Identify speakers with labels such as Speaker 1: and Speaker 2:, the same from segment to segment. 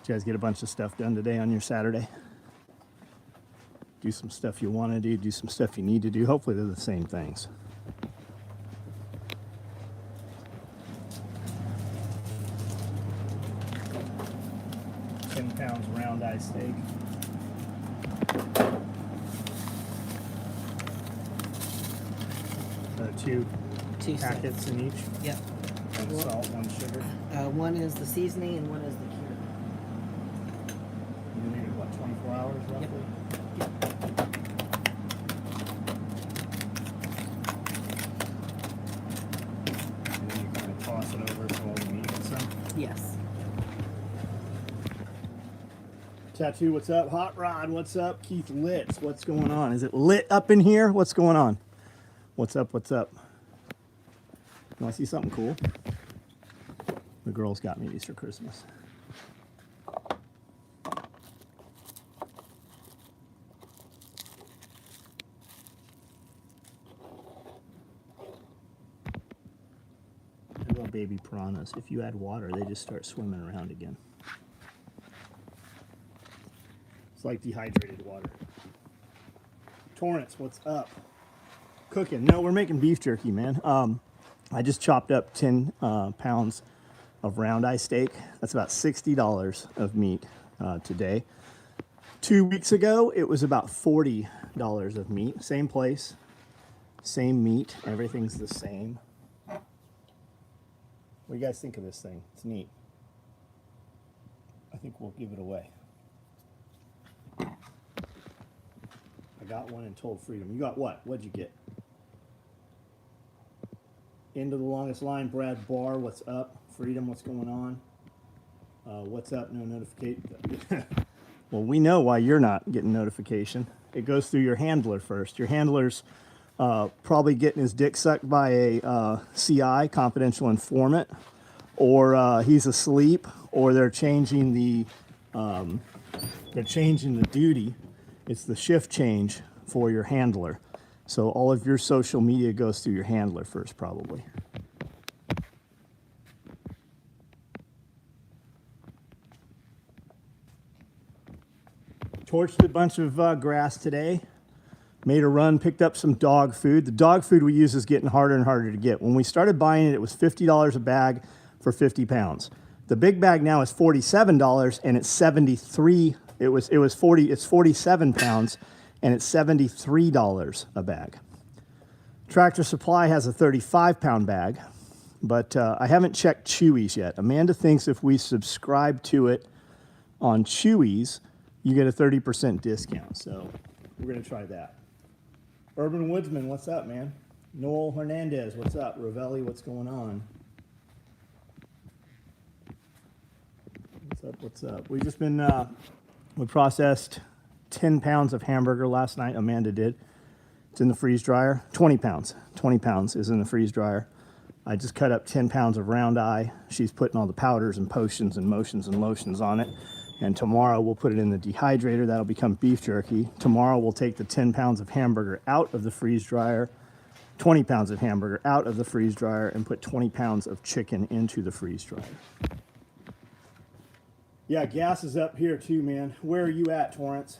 Speaker 1: Did you guys get a bunch of stuff done today on your Saturday? Do some stuff you want to do some stuff you need to do. Hopefully they're the same things. £10 round eye steak. Two packets
Speaker 2: sets.
Speaker 1: in each.
Speaker 2: Yep.
Speaker 1: One salt, one sugar.
Speaker 2: One is the seasoning and one is the cure.
Speaker 1: You need what, 24 hours roughly?
Speaker 2: Yep.
Speaker 1: And then you kind of toss it over so all the meat gets some.
Speaker 2: Yes.
Speaker 1: Tattoo, what's up? Hot Rod, what's up? Keith Litz, what's going on? Is it lit up in here? What's going on? What's up? What's up? You want to see something cool? The girls got me these for Christmas. They're little baby piranhas. If you add water, they just start swimming around again. It's like dehydrated water. Torrance, what's up? Cooking. No, we're making beef jerky, man. I just chopped up 10 pounds of round eye steak. That's about $60 of meat today. 2 weeks ago, it was about $40 of meat. Same place, same meat. Everything's the same. What do you guys think of this thing? It's neat. I think we'll give it away. I got one and told Freedom. You got what? What'd you get? Into the longest line, Brad Barr, what's up? Freedom, what's going on? What's up? No notification. Well, we know why you're not getting notification. It goes through your handler first. Your handler's probably getting his dick sucked by a CI, confidential informant, or he's asleep, or they're changing the duty. It's the shift change for your handler. So all of your social media goes through your handler first, probably. Torched a bunch of grass today. Made a run, picked up some dog food. The dog food we use is getting harder and harder to get. When we started buying it, it was $50 a bag for 50 pounds. The big bag now is $47 and it's 73. It's 47 pounds and it's $73 a bag. Tractor Supply has a 35-pound bag, but I haven't checked Chewy's yet. Amanda thinks if we subscribe to it on Chewy's, you get a 30% discount. So we're going to try that. Urban Woodsman, what's up, man? Noel Hernandez, what's up? Ravelli, what's going on? What's up, what's up? We've just been, we processed 10 pounds of hamburger last night. Amanda did. It's in the freeze dryer. 20 pounds. 20 pounds is in the freeze dryer. I just cut up 10 pounds of round eye. She's putting all the powders and potions and motions and lotions on it. And tomorrow we'll put it in the dehydrator. That'll become beef jerky. Tomorrow we'll take the 10 pounds of hamburger out of the freeze dryer, 20 pounds of hamburger out of the freeze dryer, and put 20 pounds of chicken into the freeze dryer. Yeah, gas is up here too, man. Where are you at, Torrance?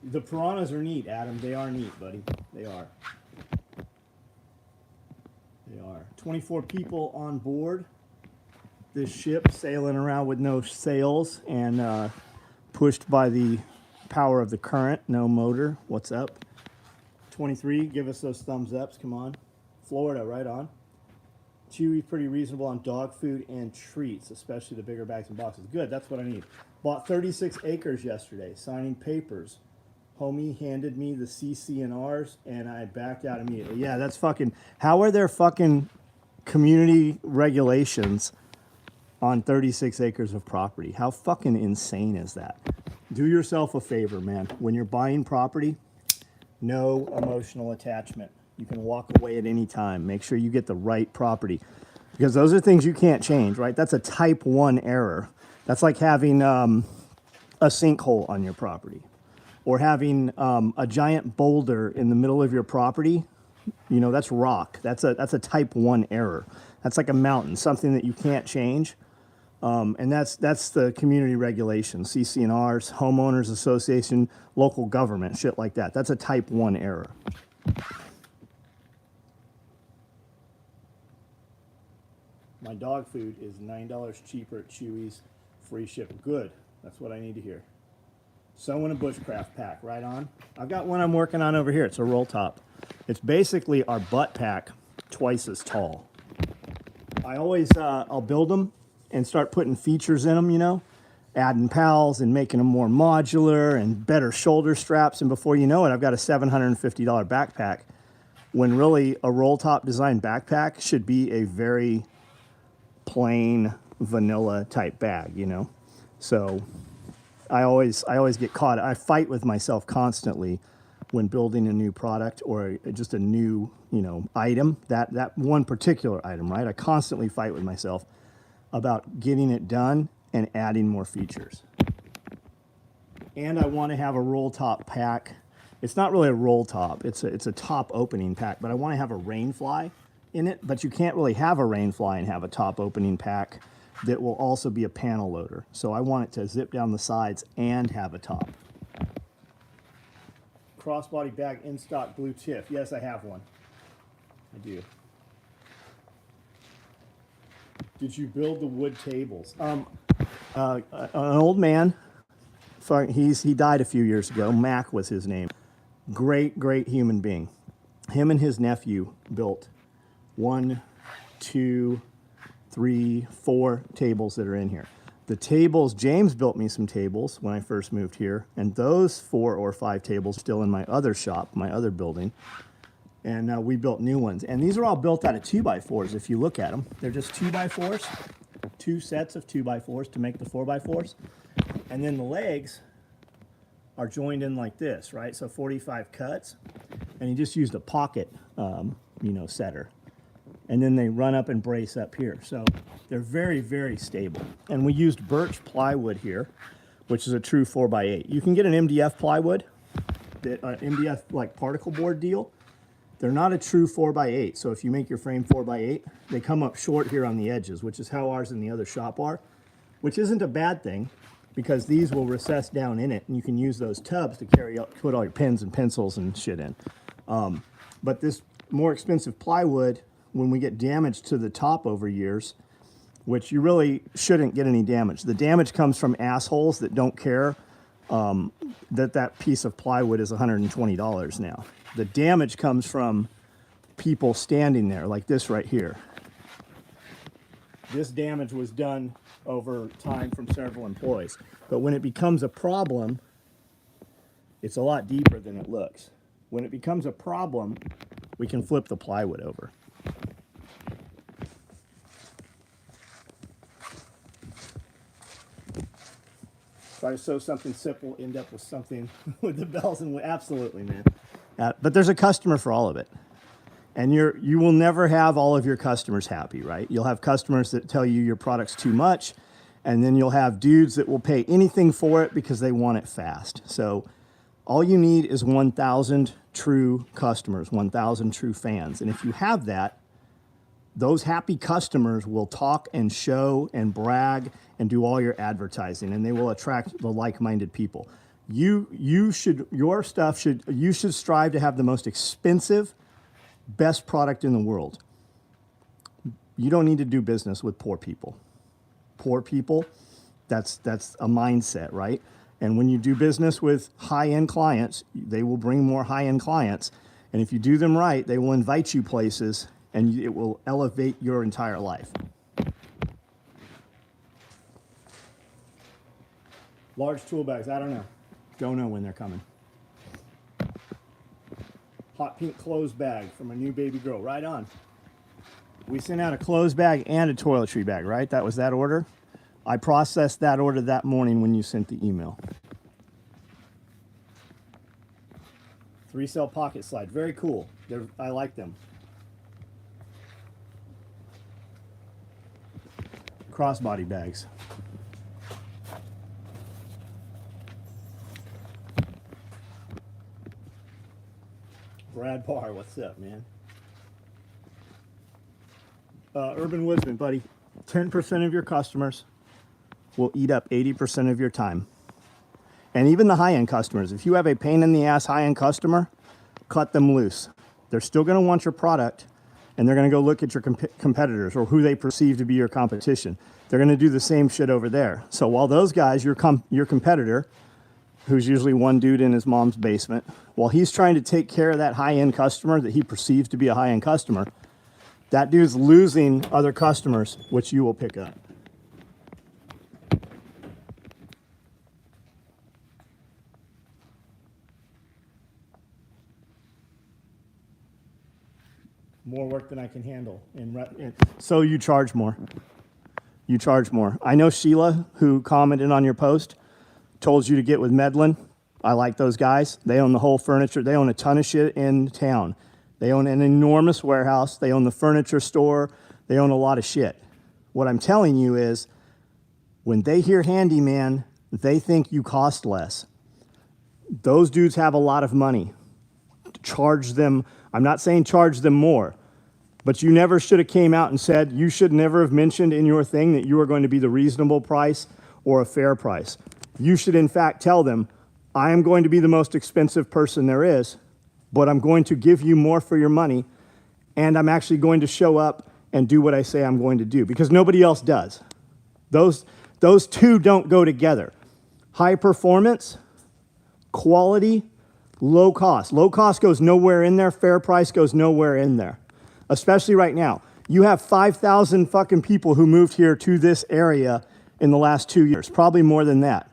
Speaker 1: The piranhas are neat, Adam. They are neat, buddy. They are. They are. 24 people on board this ship, sailing around with no sails and pushed by the power of the current, no motor. What's up? 23, give us those thumbs ups. Come on. Florida, right on. Chewy, pretty reasonable on dog food and treats, especially the bigger bags and boxes. Good, that's what I need. Bought 36 acres yesterday, signing papers. Homie handed me the CC&Rs, and I backed out immediately. Yeah, that's fucking... How are there fucking community regulations on 36 acres of property? How fucking insane is that? Do yourself a favor, man. When you're buying property, no emotional attachment. You can walk away at any time. Make sure you get the right property, because those are things you can't change, right? That's a type 1 error. That's like having a sinkhole on your property, or having a giant boulder in the middle of your property You know, that's rock. That's a type 1 error. That's like a mountain, something that you can't change. And that's the community regulation, CC&Rs, homeowners association, local government, shit like that. That's a type 1 error. My dog food is $9 cheaper at Chewy's, free shipping. Good. That's what I need to hear. Sewing a Bushcraft pack, right on. I've got one I'm working on over here. It's a roll top. It's basically our butt pack twice as tall. I always, I'll build them and start putting features in them, you know, adding pals and making them more modular and better shoulder straps. And before you know it, I've got a $750 backpack, when really a roll top design backpack should be a very plain vanilla type bag, you know. So I always get caught. I fight with myself constantly when building a new product or just a new, you know, item, that one particular item, right? I constantly fight with myself about getting it done and adding more features. And I want to have a roll top pack. It's not really a roll top. It's a top opening pack, but I want to have a rain fly in it, but you can't really have a rain fly and have a top opening pack that will also be a panel loader. So I want it to zip down the sides and have a top. Crossbody bag in stock, blue tiff. Yes, I have one. I do. Did you build the wood tables? An old man, he died a few years ago. Mac was his name. Great human being. Him and his nephew built 1, 2, 3, 4 tables that are in here. The tables, James built me some tables when I first moved here, and those 4 or 5 tables still in my other shop, my other building. And we built new ones. And these are all built out of 2x4s if you look at them. They're just 2x4s, 2 sets of 2x4s to make the 4x4s. And then the legs are joined in like this, right? So 45 cuts. And he just used a pocket, you know, setter. And then they run up and brace up here. So they're very stable. And we used birch plywood here, which is a true 4x8. You can get an MDF plywood, MDF like particle board deal. They're not a true 4x8. So if you make your frame 4x8, they come up short here on the edges, which is how ours in the other shop are, which isn't a bad thing because these will recess down in it and you can use those tubs to put all your pens and pencils and shit in. But this more expensive plywood, when we get damage to the top over years, which you really shouldn't get any damage. The damage comes from assholes that don't care that piece of plywood is $120 now. The damage comes from people standing there, like this right here. This damage was done over time from several employees. But when it becomes a problem, it's a lot deeper than it looks. When it becomes a problem, we can flip the plywood over. If I sew something simple, end up with something with the bells and absolutely, man. But there's a customer for all of it. And you will never have all of your customers happy, right? You'll have customers that tell you your product's too much, and then you'll have dudes that will pay anything for it because they want it fast. So all you need is 1,000 true customers, 1,000 true fans. And if you have that, those happy customers will talk and show and brag and do all your advertising, and they will attract the like-minded people. You should strive to have the most expensive, best product in the world. You don't need to do business with poor people. Poor people, that's a mindset, right? And when you do business with high-end clients, they will bring more high-end clients. And if you do them right, they will invite you places and it will elevate your entire life. Large tool bags, I don't know. Don't know when they're coming. Hot pink clothes bag from a new baby girl, right on. We sent out a clothes bag and a toiletry bag, right? That was that order. I processed that order that morning when you sent the email. 3-cell pocket slide, very cool. I like them. Crossbody bags. Brad Barr, what's up, man? Urban Woodsman, buddy. 10% of your customers will eat up 80% of your time. And even the high-end customers, if you have a pain-in-the-ass high-end customer, cut them loose. They're still going to want your product, and they're going to go look at your competitors or who they perceive to be your competition. They're going to do the same shit over there. So while those guys, your competitor, who's usually one dude in his mom's basement, while he's trying to take care of that high-end customer that he perceives to be a high-end customer, that dude's losing other customers, which you will pick up. More work than I can handle. So you charge more. You charge more. I know Sheila, who commented on your post, told you to get with Medlin. I like those guys. They own the whole furniture. They own a ton of shit in town. They own an enormous warehouse. They own the furniture store. They own a lot of shit. What I'm telling you is, when they hear handyman, they think you cost less. Those dudes have a lot of money. Charge them. I'm not saying charge them more, but you never should have came out and said, you should never have mentioned in your thing that you are going to be the reasonable price or a fair price. You should in fact tell them, I am going to be the most expensive person there is, but I'm going to give you more for your money, and I'm actually going to show up and do what I say I'm going to do, because nobody else does. Those two don't go together. High performance, quality, low cost. Low cost goes nowhere in there. Fair price goes nowhere in there. Especially right now. You have 5,000 fucking people who moved here to this area in the last 2 years. Probably more than that.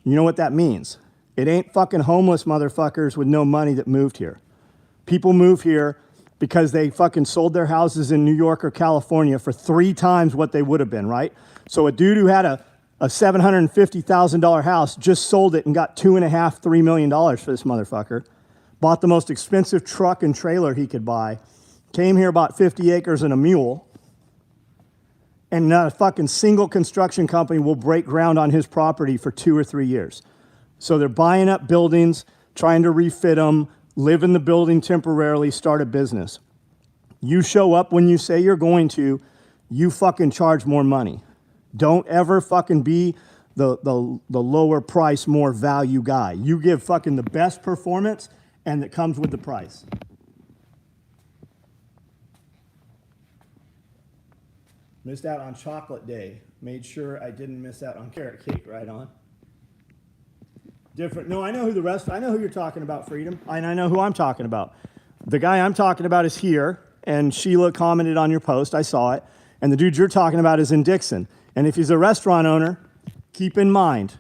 Speaker 1: You know what that means? It ain't fucking homeless motherfuckers with no money that moved here. People move here because they fucking sold their houses in New York or California for 3 times what they would have been, right? So a dude who had a $750,000 house just sold it and got $2.5–3 million for this motherfucker. Bought the most expensive truck and trailer he could buy. Came here, bought 50 acres and a mule. And not a fucking single construction company will break ground on his property for 2 or 3 years. So they're buying up buildings, trying to refit them, live in the building temporarily, start a business. You show up when you say you're going to, you fucking charge more money. Don't ever fucking be the lower price, more value guy. You give fucking the best performance, and that comes with the price. Missed out on chocolate day. Made sure I didn't miss out on carrot cake. Right on. Different. No, I know who the rest. I know who you're talking about, Freedom. And I know who I'm talking about. The guy I'm talking about is here, and Sheila commented on your post. I saw it. And the dude you're talking about is in Dixon. And if he's a restaurant owner, keep in mind,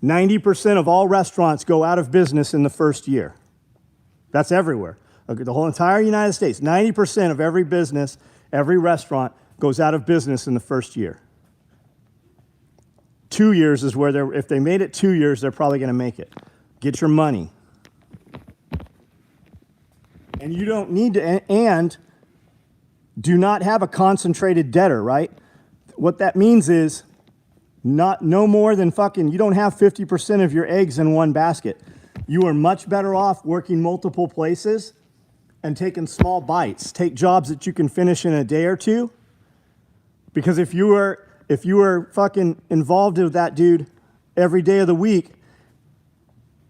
Speaker 1: 90% of all restaurants go out of business in the first year. That's everywhere. The whole entire United States, 90% of every business, every restaurant goes out of business in the first year. 2 years is where if they made it 2 years, they're probably going to make it. Get your money. And you don't need to, and do not have a concentrated debtor, right? What that means is no more than fucking, you don't have 50% of your eggs in one basket. You are much better off working multiple places and taking small bites. Take jobs that you can finish in a day or two. Because if you were fucking involved with that dude every day of the week,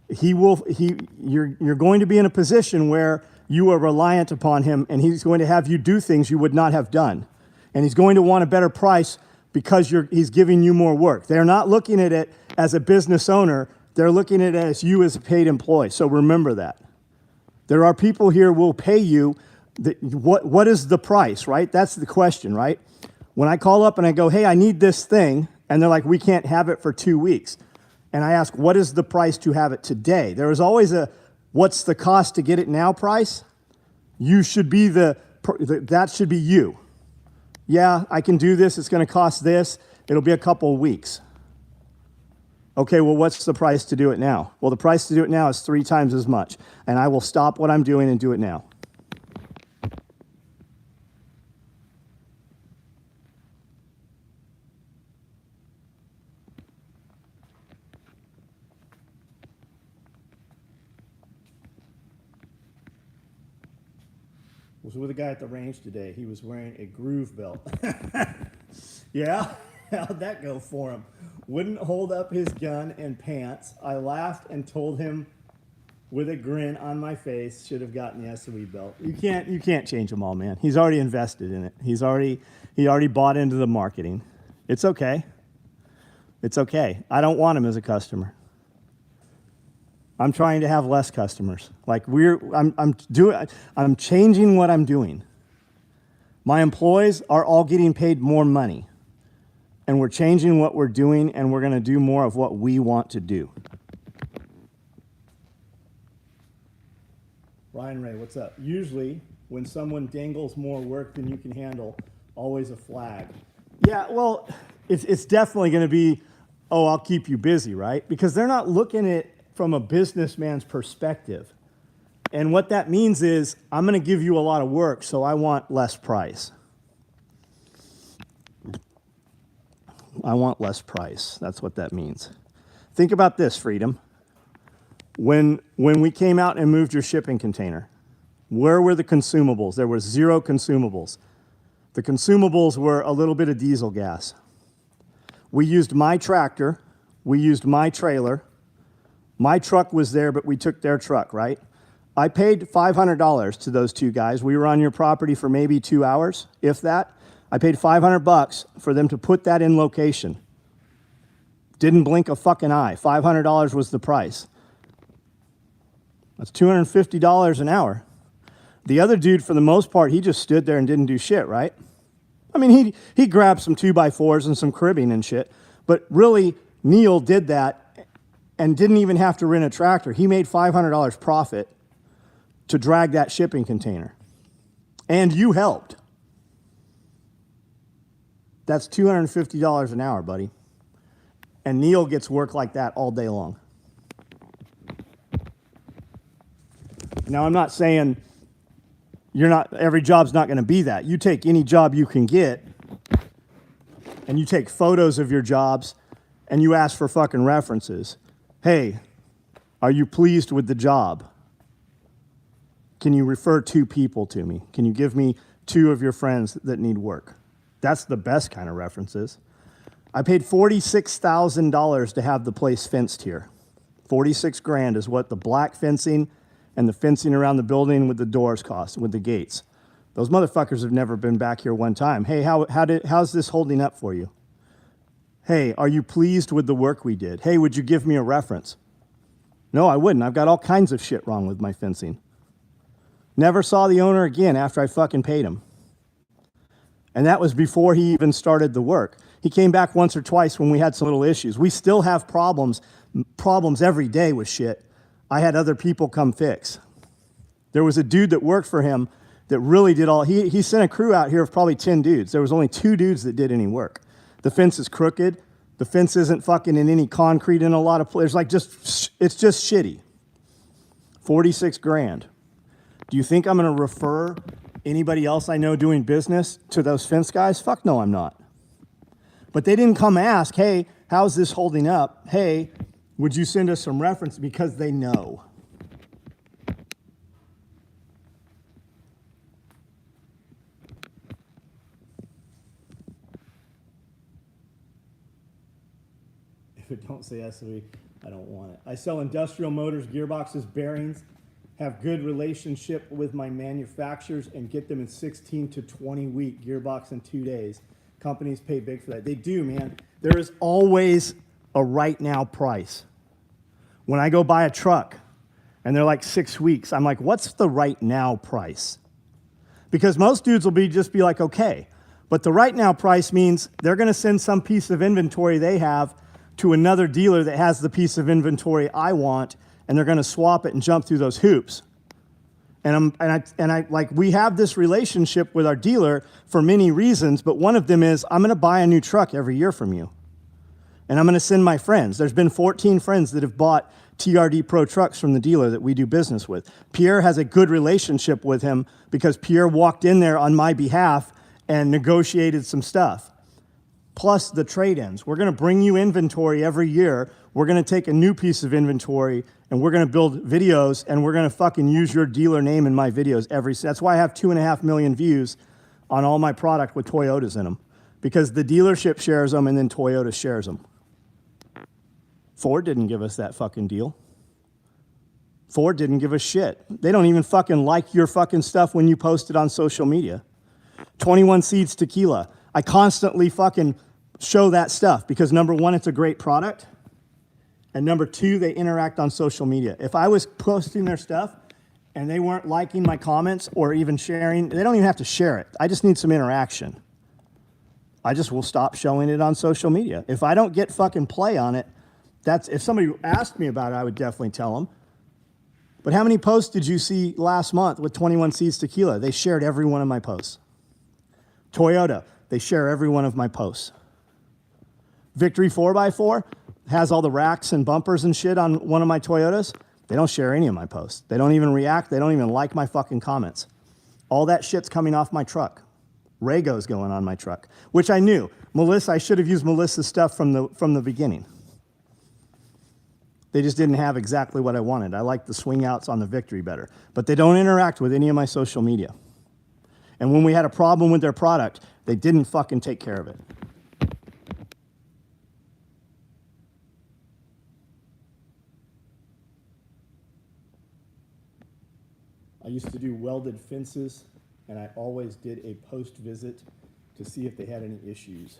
Speaker 1: you're going to be in a position where you are reliant upon him, and he's going to have you do things you would not have done. And he's going to want a better price because he's giving you more work. They're not looking at it as a business owner. They're looking at it as you as a paid employee. So remember that. There are people here who will pay you. What is the price, right? That's the question, right? When I call up and I go, hey, I need this thing, and they're like, we can't have it for 2 weeks. And I ask, what is the price to have it today? There is always what's the cost to get it now price? You should be that should be you. Yeah, I can do this. It's going to cost this. It'll be a couple of weeks. Okay, well, what's the price to do it now? Well, the price to do it now is 3 times as much. And I will stop what I'm doing and do it now. Was with a guy at the range today. He was wearing a groove belt. Yeah? How'd that go for him? Wouldn't hold up his gun and pants. I laughed and told him with a grin on my face, should have gotten the SOE belt. You can't change them all, man. He's already invested in it. He already bought into the marketing. It's okay. It's okay. I don't want him as a customer. I'm trying to have less customers. Like I'm changing what I'm doing. My employees are all getting paid more money. And we're changing what we're doing, and we're going to do more of what we want to do. Ryan Ray, what's up? Usually, when someone dangles more work than you can handle, always a flag. Yeah, well, it's definitely going to be, oh, I'll keep you busy, right? Because they're not looking at it from a businessman's perspective. And what that means is, I'm going to give you a lot of work, so I want less price. I want less price. That's what that means. Think about this, Freedom. When we came out and moved your shipping container, where were the consumables? There were 0 consumables. The consumables were a little bit of diesel gas. We used my tractor. We used my trailer. My truck was there, but we took their truck, right? I paid $500 to those 2 guys. We were on your property for maybe 2 hours, if that. I paid $500 for them to put that in location. Didn't blink a fucking eye. $500 was the price. That's $250 an hour. The other dude, for the most part, he just stood there and didn't do shit, right? I mean, he grabbed some 2x4s and some cribbing and shit, but really, Neil did that and didn't even have to rent a tractor. He made $500 profit to drag that shipping container. And you helped. That's $250 an hour, buddy. And Neil gets work like that all day long. Now, I'm not saying every job's not going to be that. You take any job you can get, and you take photos of your jobs, and you ask for fucking references. Hey, are you pleased with the job? Can you refer 2 people to me? Can you give me 2 of your friends that need work? That's the best kind of references. I paid $46,000 to have the place fenced here. 46 grand is what the black fencing and the fencing around the building with the doors cost, with the gates. Those motherfuckers have never been back here one time. Hey, how's this holding up for you? Hey, are you pleased with the work we did? Hey, would you give me a reference? No, I wouldn't. I've got all kinds of shit wrong with my fencing. Never saw the owner again after I fucking paid him. And that was before he even started the work. He came back once or twice when we had some little issues. We still have problems every day with shit I had other people come fix. There was a dude that worked for him that really did all, he sent a crew out here of probably 10 dudes. There was only 2 dudes that did any work. The fence is crooked. The fence isn't fucking in any concrete in a lot of places. Like it's just shitty. 46 grand. Do you think I'm going to refer anybody else I know doing business to those fence guys? Fuck no, I'm not. But they didn't come ask, hey, how's this holding up? Hey, would you send us some reference? Because they know. If it don't say SOE, I don't want it. I sell industrial motors, gearboxes, bearings, have good relationship with my manufacturers, and get them in 16 to 20 week gearbox in 2 days. Companies pay big for that. They do, man. There is always a right now price. When I go buy a truck and they're like 6 weeks, I'm like, what's the right now price? Because most dudes will just be like, okay. But the right now price means they're going to send some piece of inventory they have to another dealer that has the piece of inventory I want, and they're going to swap it and jump through those hoops. And we have this relationship with our dealer for many reasons, but one of them is I'm going to buy a new truck every year from you. And I'm going to send my friends. There's been 14 friends that have bought TRD Pro trucks from the dealer that we do business with. Pierre has a good relationship with him because Pierre walked in there on my behalf and negotiated some stuff. Plus the trade-ins. We're going to bring you inventory every year. we're going to take a new piece of inventory and we're going to build videos and we're going to fucking use your dealer name in my videos that's why I have 2.5 million views on all my product with Toyotas in them, because the dealership shares them and then Toyota shares them. Ford didn't give us that fucking deal. Ford didn't give a shit. They don't even fucking like your fucking stuff when you post it on social media. 21 Seeds Tequila. I constantly fucking show that stuff because number one, it's a great product. And number two, they interact on social media. If I was posting their stuff and they weren't liking my comments or even sharing, they don't even have to share it. I just need some interaction. I just will stop showing it on social media. If I don't get fucking play on it, if somebody asked me about it, I would definitely tell them. But how many posts did you see last month with 21 Seeds Tequila? They shared every one of my posts. Toyota, they share every one of my posts. Victory 4x4 has all the racks and bumpers and shit on one of my Toyotas. They don't share any of my posts. They don't even react. They don't even like my fucking comments. All that shit's coming off my truck. Raygo's going on my truck, which I knew. Melissa, I should have used Melissa's stuff from the beginning. They just didn't have exactly what I wanted. I like the swing outs on the Victory better. But they don't interact with any of my social media. And when we had a problem with their product, they didn't fucking take care of it. I used to do welded fences, and I always did a post visit to see if they had any issues.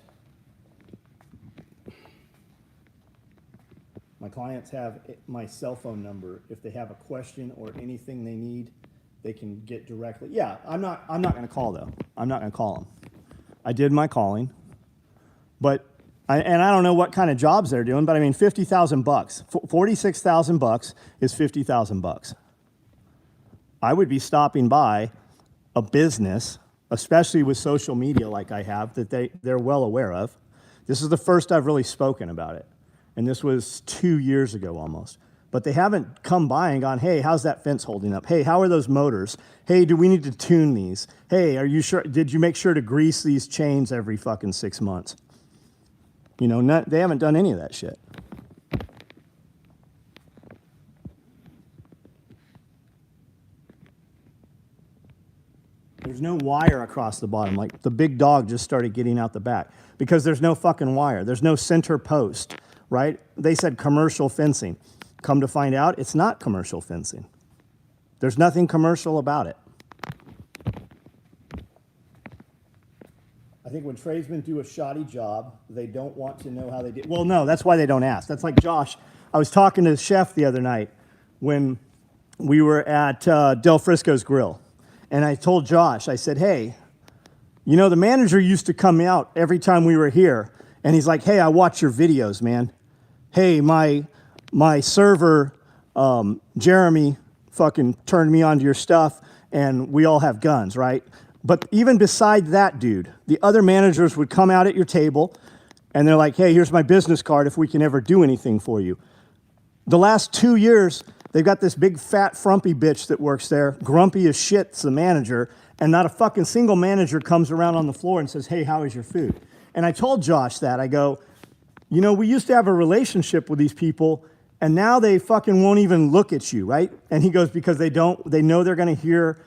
Speaker 1: My clients have my cell phone number. If they have a question or anything they need, they can get directly. Yeah, I'm not going to call though. I'm not going to call them. I did my calling, but I don't know what kind of jobs they're doing. But I mean, $50,000, $46,000 is $50,000. I would be stopping by a business, especially with social media like I have, that they're well aware of. This is the first I've really spoken about it. And this was 2 years ago almost. But they haven't come by and gone, hey, how's that fence holding up? Hey, how are those motors? Hey, do we need to tune these? Hey, are you sure? Did you make sure to grease these chains every fucking 6 months? You know, they haven't done any of that shit. There's no wire across the bottom. Like the big dog just started getting out the back because there's no fucking wire. There's no center post, right? They said commercial fencing. Come to find out, it's not commercial fencing. There's nothing commercial about it. I think when tradesmen do a shoddy job, they don't want to know how they did. Well, no, that's why they don't ask. That's like Josh. I was talking to the chef the other night when we were at Del Frisco's Grill. And I told Josh, I said, hey, you know, the manager used to come out every time we were here. And he's like, hey, I watch your videos, man. Hey, my server, Jeremy, fucking turned me onto your stuff, and we all have guns, right? But even beside that dude, the other managers would come out at your table, and they're like, hey, here's my business card if we can ever do anything for you. The last 2 years, they've got this big fat frumpy bitch that works there, grumpy as shit's the manager, and not a fucking single manager comes around on the floor and says, hey, how is your food? And I told Josh that. I go, you know, we used to have a relationship with these people, and now they fucking won't even look at you, right? And he goes, because they know they're gonna hear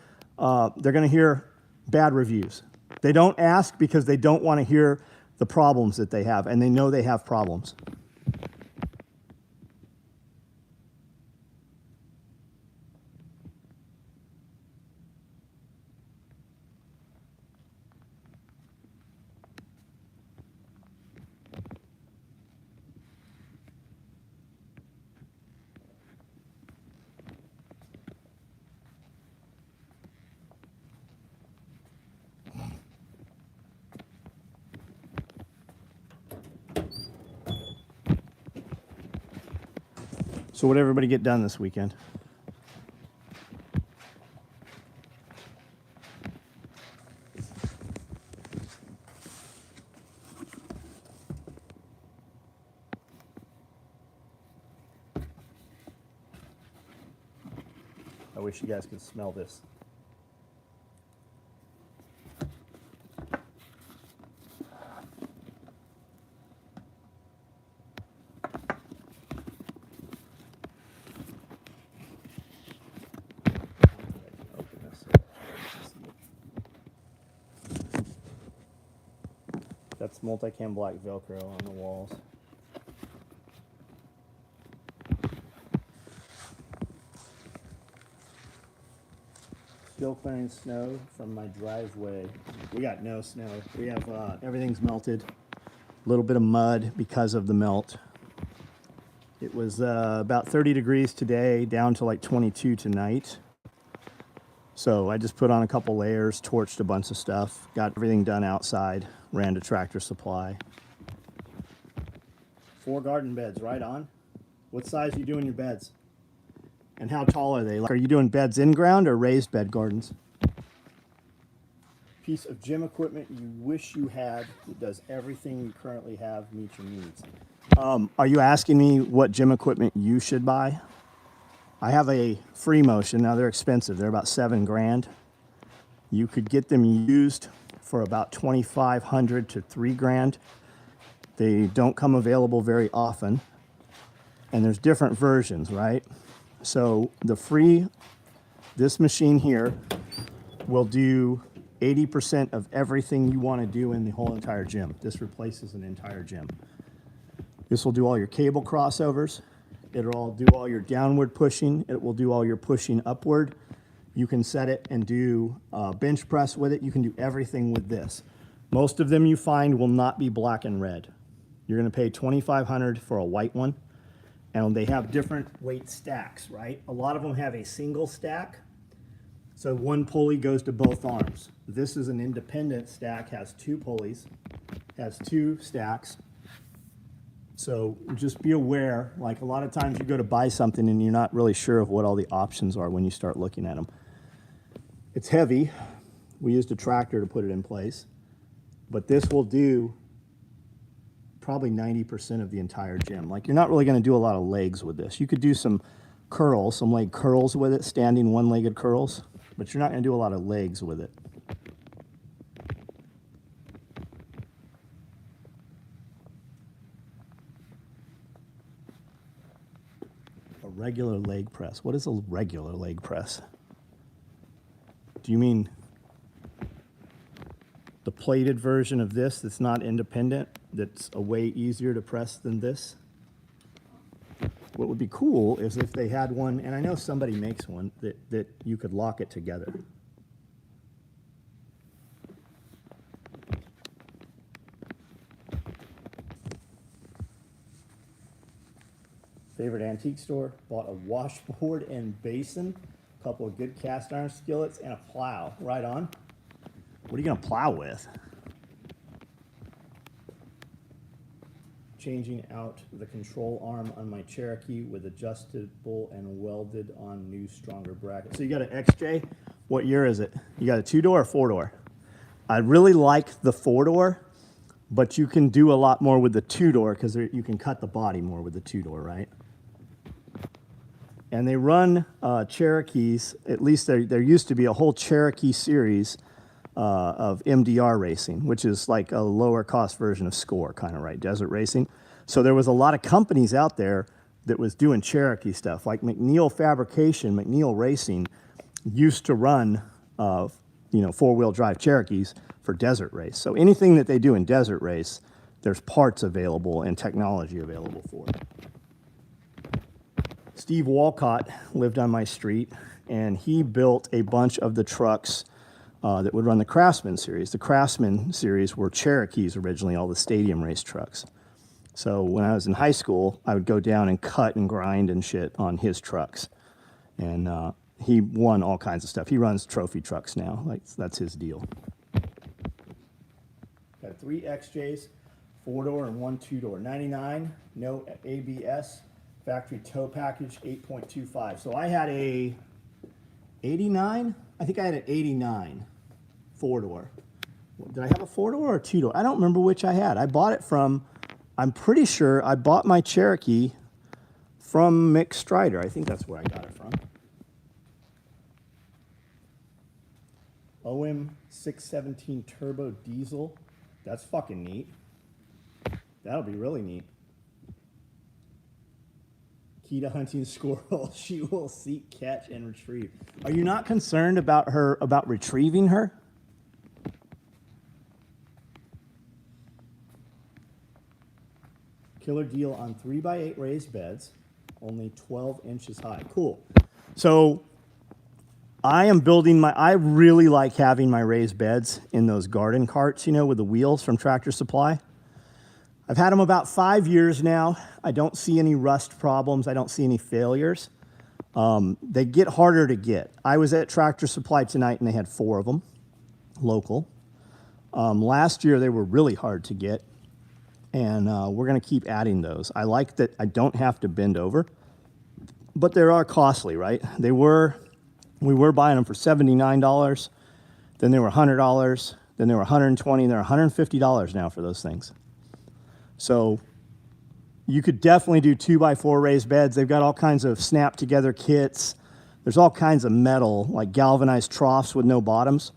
Speaker 1: bad reviews. They don't ask because they don't want to hear the problems that they have, and they know they have problems. So what did everybody get done this weekend? I wish you guys could smell this. That's multicam black Velcro on the walls. Still clearing snow from my driveway. We got no snow. We have everything's melted. A little bit of mud because of the melt. It was about 30 degrees today, down to like 22 tonight. So I just put on a couple layers, torched a bunch of stuff, got everything done outside, ran to Tractor Supply. 4 garden beds, right on. What size are you doing your beds? And how tall are they? Like, are you doing beds in ground or raised bed gardens? Piece of gym equipment you wish you had that does everything you currently have, meet your needs. Are you asking me what gym equipment you should buy? I have a Free Motion. Now they're expensive. They're about $7 grand. You could get them used for about $2,500 to $3 grand. They don't come available very often. And there's different versions, right? So the free, this machine here will do 80% of everything you want to do in the whole entire gym. This replaces an entire gym. This will do all your cable crossovers. It'll do all your downward pushing. It will do all your pushing upward. You can set it and do bench press with it. You can do everything with this. Most of them you find will not be black and red. You're going to pay $2,500 for a white one. And they have different weight stacks, right? A lot of them have a single stack. So one pulley goes to both arms. This is an independent stack, has 2 pulleys, has 2 stacks. So just be aware, like a lot of times you go to buy something and you're not really sure of what all the options are when you start looking at them. It's heavy. We used a tractor to put it in place, but this will do probably 90% of the entire gym. Like, you're not really going to do a lot of legs with this. You could do some curls, some leg curls with it, standing one-legged curls, but you're not going to do a lot of legs with it. A regular leg press. What is a regular leg press? Do you mean the plated version of this that's not independent, that's a way easier to press than this? What would be cool is if they had one, and I know somebody makes one, that you could lock it together. Favorite antique store, bought a washboard and basin, a couple of good cast iron skillets, and a plow. Right on. What are you going to plow with? Changing out the control arm on my Cherokee with adjustable and welded on new stronger bracket. So you got an XJ. What year is it? You got a 2-door or 4-door? I really like the 4-door, but you can do a lot more with the 2-door because you can cut the body more with the 2-door, right? And they run Cherokees. At least there used to be a whole Cherokee series of MDR racing, which is like a lower cost version of SCORE, kind of, right? Desert racing. So there was a lot of companies out there that was doing Cherokee stuff, like McNeil Fabrication, McNeil Racing used to run, 4-wheel drive Cherokees for desert race. So anything that they do in desert race, there's parts available and technology available for it. Steve Walcott lived on my street, and he built a bunch of the trucks that would run the Craftsman series. The Craftsman series were Cherokees originally, all the stadium race trucks. So when I was in high school, I would go down and cut and grind and shit on his trucks. And he won all kinds of stuff. He runs trophy trucks now. Like, that's his deal. Got 3 XJs, 4-door and 1 2-door. 99, no ABS, factory tow package, 8.25. So I had a 89? I think I had an 89 4-door. Did I have a 4-door or a 2-door? I don't remember which I had. I bought it from, I'm pretty sure I bought my Cherokee from Mick Strider. I think that's where I got it from. OM 617 turbo diesel. That's fucking neat. That'll be really neat. Key to hunting squirrel. She will seek, catch, and retrieve. Are you not concerned about retrieving her? Killer deal on 3x8 raised beds, only 12 inches high. Cool. So I am building I really like having my raised beds in those garden carts, you know, with the wheels from Tractor Supply. I've had them about 5 years now. I don't see any rust problems. I don't see any failures. They get harder to get. I was at Tractor Supply tonight and they had 4 of them, local. Last year they were really hard to get, and we're going to keep adding those. I like that I don't have to bend over, but they are costly, right? We were buying them for $79, then they were $100, then they were $120, and they're $150 now for those things. So you could definitely do 2x4 raised beds. They've got all kinds of snap together kits. There's all kinds of metal, like galvanized troughs with no bottoms.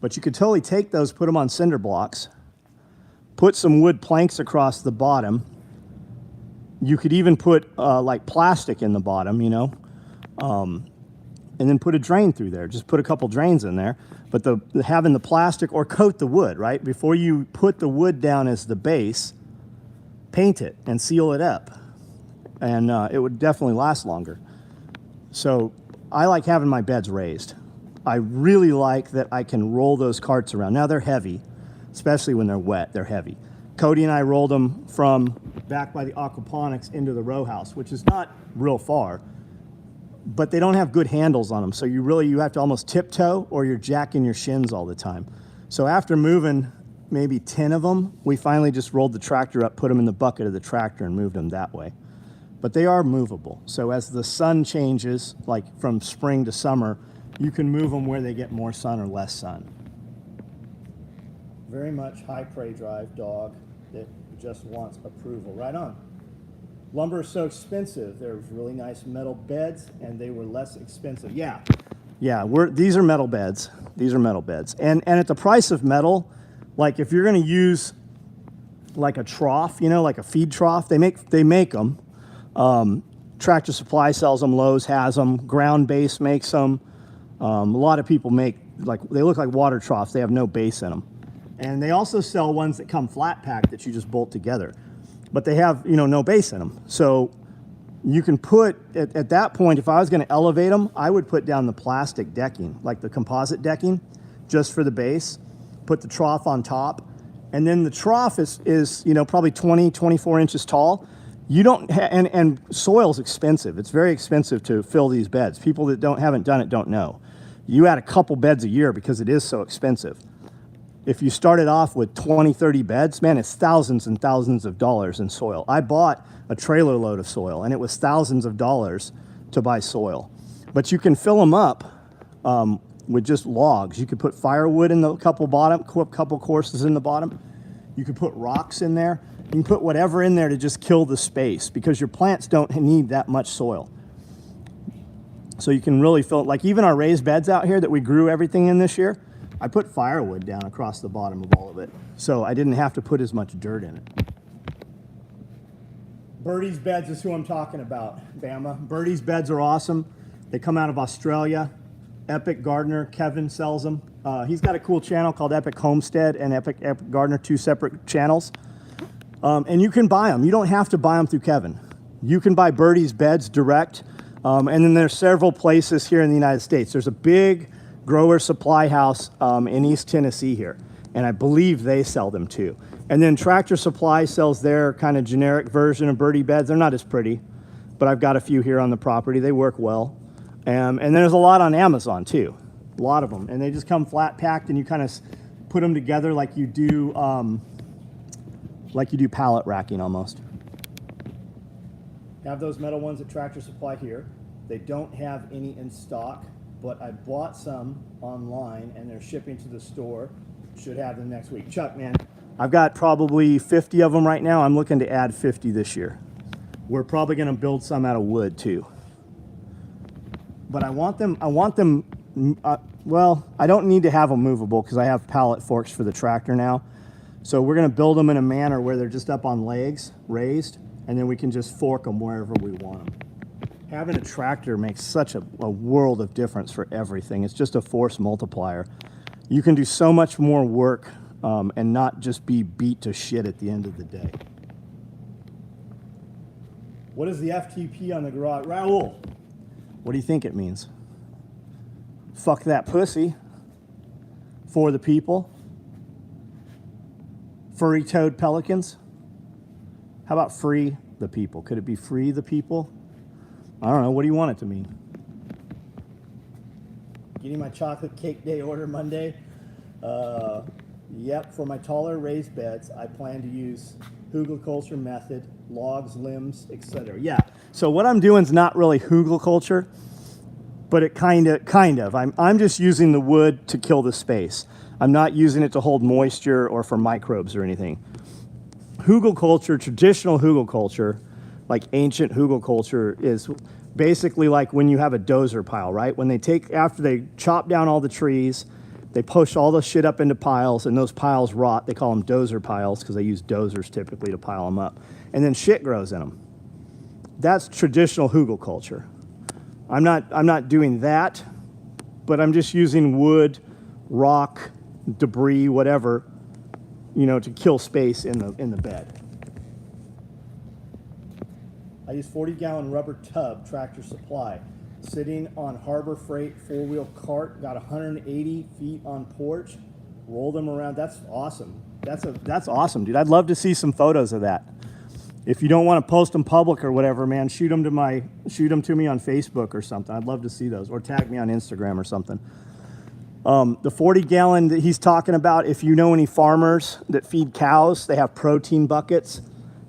Speaker 1: But you could totally take those, put them on cinder blocks, put some wood planks across the bottom. You could even put like plastic in the bottom, you know, and then put a drain through there. Just put a couple drains in there. But having the plastic, or coat the wood, right? Before you put the wood down as the base, paint it and seal it up. And it would definitely last longer. So I like having my beds raised. I really like that I can roll those carts around. Now they're heavy, especially when they're wet, they're heavy. Cody and I rolled them from back by the aquaponics into the row house, which is not real far, but they don't have good handles on them. So you have to almost tiptoe, or you're jacking your shins all the time. So after moving maybe 10 of them, we finally just rolled the tractor up, put them in the bucket of the tractor and moved them that way. But they are movable. So as the sun changes, like from spring to summer, you can move them where they get more sun or less sun. Very much high prey drive dog that just wants approval. Right on. Lumber is so expensive. There's really nice metal beds, and they were less expensive. Yeah, these are metal beds. These are metal beds. And at the price of metal, like if you're going to use like a trough, you know, like a feed trough, they make them. Tractor Supply sells them. Lowe's has them. Ground Base makes them. A lot of people make, like, they look like water troughs. They have no base in them. And they also sell ones that come flat packed that you just bolt together. But they have, you know, no base in them. So you can put, at that point, if I was going to elevate them, I would put down the plastic decking, like the composite decking, just for the base. Put the trough on top. And then the trough is you know, probably 20, 24 inches tall. You don't, and soil's expensive. It's very expensive to fill these beds. People that haven't done it don't know. You add a couple beds a year because it is so expensive. If you started off with 20, 30 beds, man, it's thousands and thousands of dollars in soil. I bought a trailer load of soil, and it was thousands of dollars to buy soil. But you can fill them up with just logs. You could put firewood in the couple courses in the bottom. You could put rocks in there. You can put whatever in there to just kill the space, because your plants don't need that much soil. So you can really fill it. Like even our raised beds out here that we grew everything in this year, I put firewood down across the bottom of all of it, so I didn't have to put as much dirt in it. Birdie's Beds is who I'm talking about, Bama. Birdie's Beds are awesome. They come out of Australia. Epic Gardener, Kevin sells them. He's got a cool channel called Epic Homestead and Epic Gardener, 2 separate channels. And you can buy them. You don't have to buy them through Kevin. You can buy Birdie's Beds direct. And then there's several places here in the United States. There's a big grower supply house in East Tennessee here, and I believe they sell them too. And then Tractor Supply sells their kind of generic version of Birdie Beds. They're not as pretty, but I've got a few here on the property. They work well. And there's a lot on Amazon too, a lot of them. And they just come flat packed, and you kind of put them together like you do pallet racking almost. Have those metal ones at Tractor Supply here. They don't have any in stock, but I bought some online, and they're shipping to the store. Should have them next week. Chuck, man, I've got probably 50 of them right now. I'm looking to add 50 this year. We're probably going to build some out of wood too. But I want them, well, I don't need to have them movable because I have pallet forks for the tractor now. So we're going to build them in a manner where they're just up on legs, raised, and then we can just fork them wherever we want them. Having a tractor makes such a world of difference for everything. It's just a force multiplier. You can do so much more work and not just be beat to shit at the end of the day. What is the FTP on the garage? Raul, what do you think it means? Fuck that pussy. For the people. Furry-toed pelicans. How about free the people? Could it be free the people? I don't know. What do you want it to mean? Getting my chocolate cake day order Monday. Yep, for my taller raised beds, I plan to use hugelkultur method, logs, limbs, etc. Yeah, so what I'm doing is not really hugelkultur, but it kind of. I'm just using the wood to kill the space. I'm not using it to hold moisture or for microbes or anything. Hugelkultur, traditional hugelkultur, like ancient hugelkultur, is basically like when you have a dozer pile, right? When after they chop down all the trees, they push all the shit up into piles, and those piles rot. They call them dozer piles because they use dozers typically to pile them up. And then shit grows in them. That's traditional hugelkultur. I'm not doing that, but I'm just using wood, rock, debris, whatever, to kill space in the bed. I use 40-gallon rubber tub, Tractor Supply. Sitting on Harbor Freight 4-wheel cart, got 180 feet on porch, roll them around. That's awesome. That's awesome, dude. I'd love to see some photos of that. If you don't want to post them public or whatever, man, shoot them to me on Facebook or something. I'd love to see those, or tag me on Instagram or something. The 40-gallon that he's talking about, if you know any farmers that feed cows, they have protein buckets.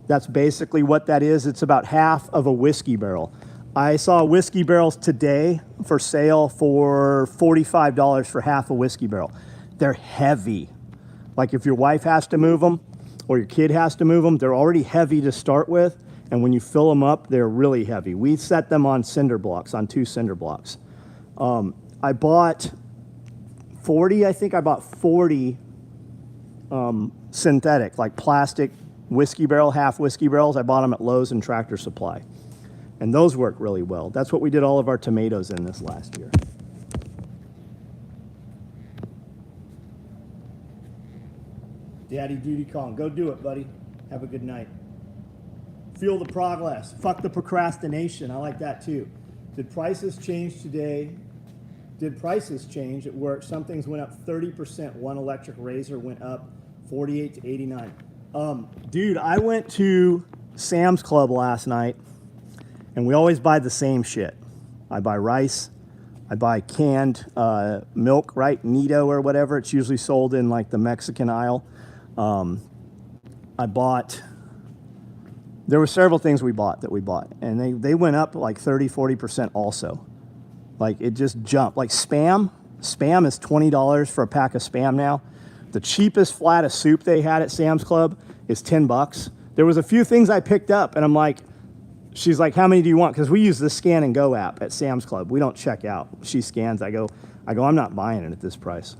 Speaker 1: That's basically what that is. It's about half of a whiskey barrel. I saw whiskey barrels today for sale for $45 for half a whiskey barrel. They're heavy. Like if your wife has to move them or your kid has to move them, they're already heavy to start with. And when you fill them up, they're really heavy. We set them on cinder blocks, on 2 cinder blocks. I bought 40, I think I bought 40 synthetic, like plastic whiskey barrel, half whiskey barrels. I bought them at Lowe's and Tractor Supply. And those work really well. That's what we did all of our tomatoes in this last year. Daddy duty calling. Go do it, buddy. Have a good night. Fuel the progress. Fuck the procrastination. I like that too. Did prices change today? Did prices change at work? Some things went up 30%. One electric razor went up 48 to 89. Dude, I went to Sam's Club last night. And we always buy the same shit. I buy rice. I buy canned milk, right? Nido or whatever. It's usually sold in like the Mexican aisle. There were several things we bought. And they went up like 30, 40% also. Like it just jumped. Like Spam is $20 for a pack of Spam now. The cheapest flat of soup they had at Sam's Club is $10. There was a few things I picked up and I'm like, she's like, how many do you want? Because we use the Scan and Go app at Sam's Club. We don't check out. She scans. I go, I'm not buying it at this price.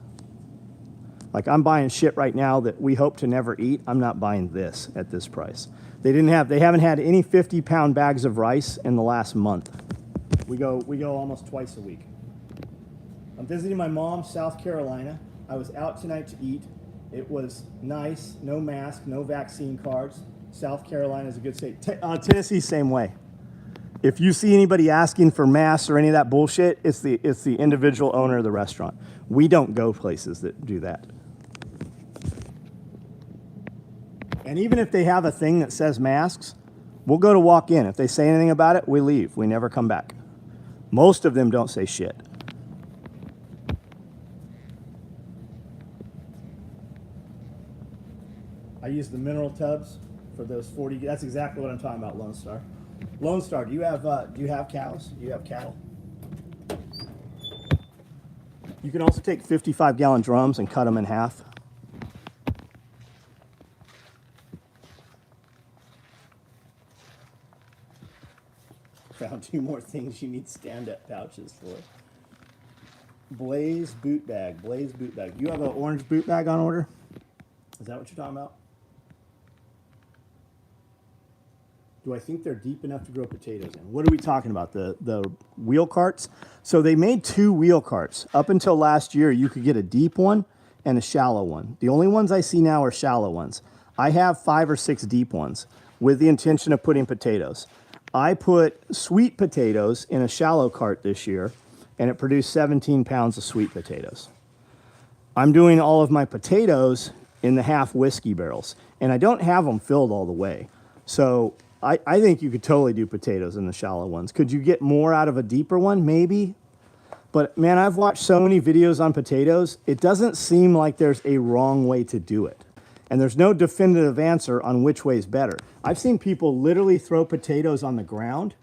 Speaker 1: Like I'm buying shit right now that we hope to never eat. I'm not buying this at this price. They haven't had any 50-pound bags of rice in the last month. We go almost twice a week. I'm visiting my mom, South Carolina. I was out tonight to eat. It was nice. No mask, no vaccine cards. South Carolina is a good state. Tennessee, same way. If you see anybody asking for masks or any of that bullshit, it's the individual owner of the restaurant. We don't go places that do that. And even if they have a thing that says masks, we'll go to walk in. If they say anything about it, we leave. We never come back. Most of them don't say shit. I use the mineral tubs for those 40. That's exactly what I'm talking about, Lone Star. Lone Star, do you have cows? Do you have cattle? You can also take 55-gallon drums and cut them in half. Found 2 more things you need stand-up pouches for. Blaze boot bag. You have an orange boot bag on order? Is that what you're talking about? Do I think they're deep enough to grow potatoes in? What are we talking about? The wheel carts? So they made 2 wheel carts. Up until last year, you could get a deep one and a shallow one. The only ones I see now are shallow ones. I have 5 or 6 deep ones with the intention of putting potatoes. I put sweet potatoes in a shallow cart this year, and it produced 17 pounds of sweet potatoes. I'm doing all of my potatoes in the half whiskey barrels, and I don't have them filled all the way. So I think you could totally do potatoes in the shallow ones. Could you get more out of a deeper one? Maybe. But man, I've watched so many videos on potatoes, it doesn't seem like there's a wrong way to do it. And there's no definitive answer on which way is better. I've seen people literally throw potatoes on the ground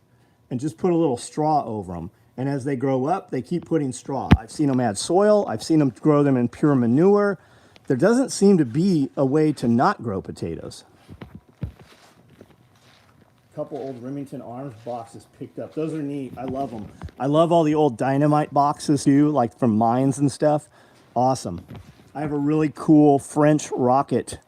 Speaker 1: and just put a little straw over them. And as they grow up, they keep putting straw. I've seen them add soil. I've seen them grow them in pure manure. There doesn't seem to be a way to not grow potatoes. A couple old Remington Arms boxes picked up. Those are neat. I love them. I love all the old dynamite boxes too, like from mines and stuff. Awesome. I have a really cool French rocket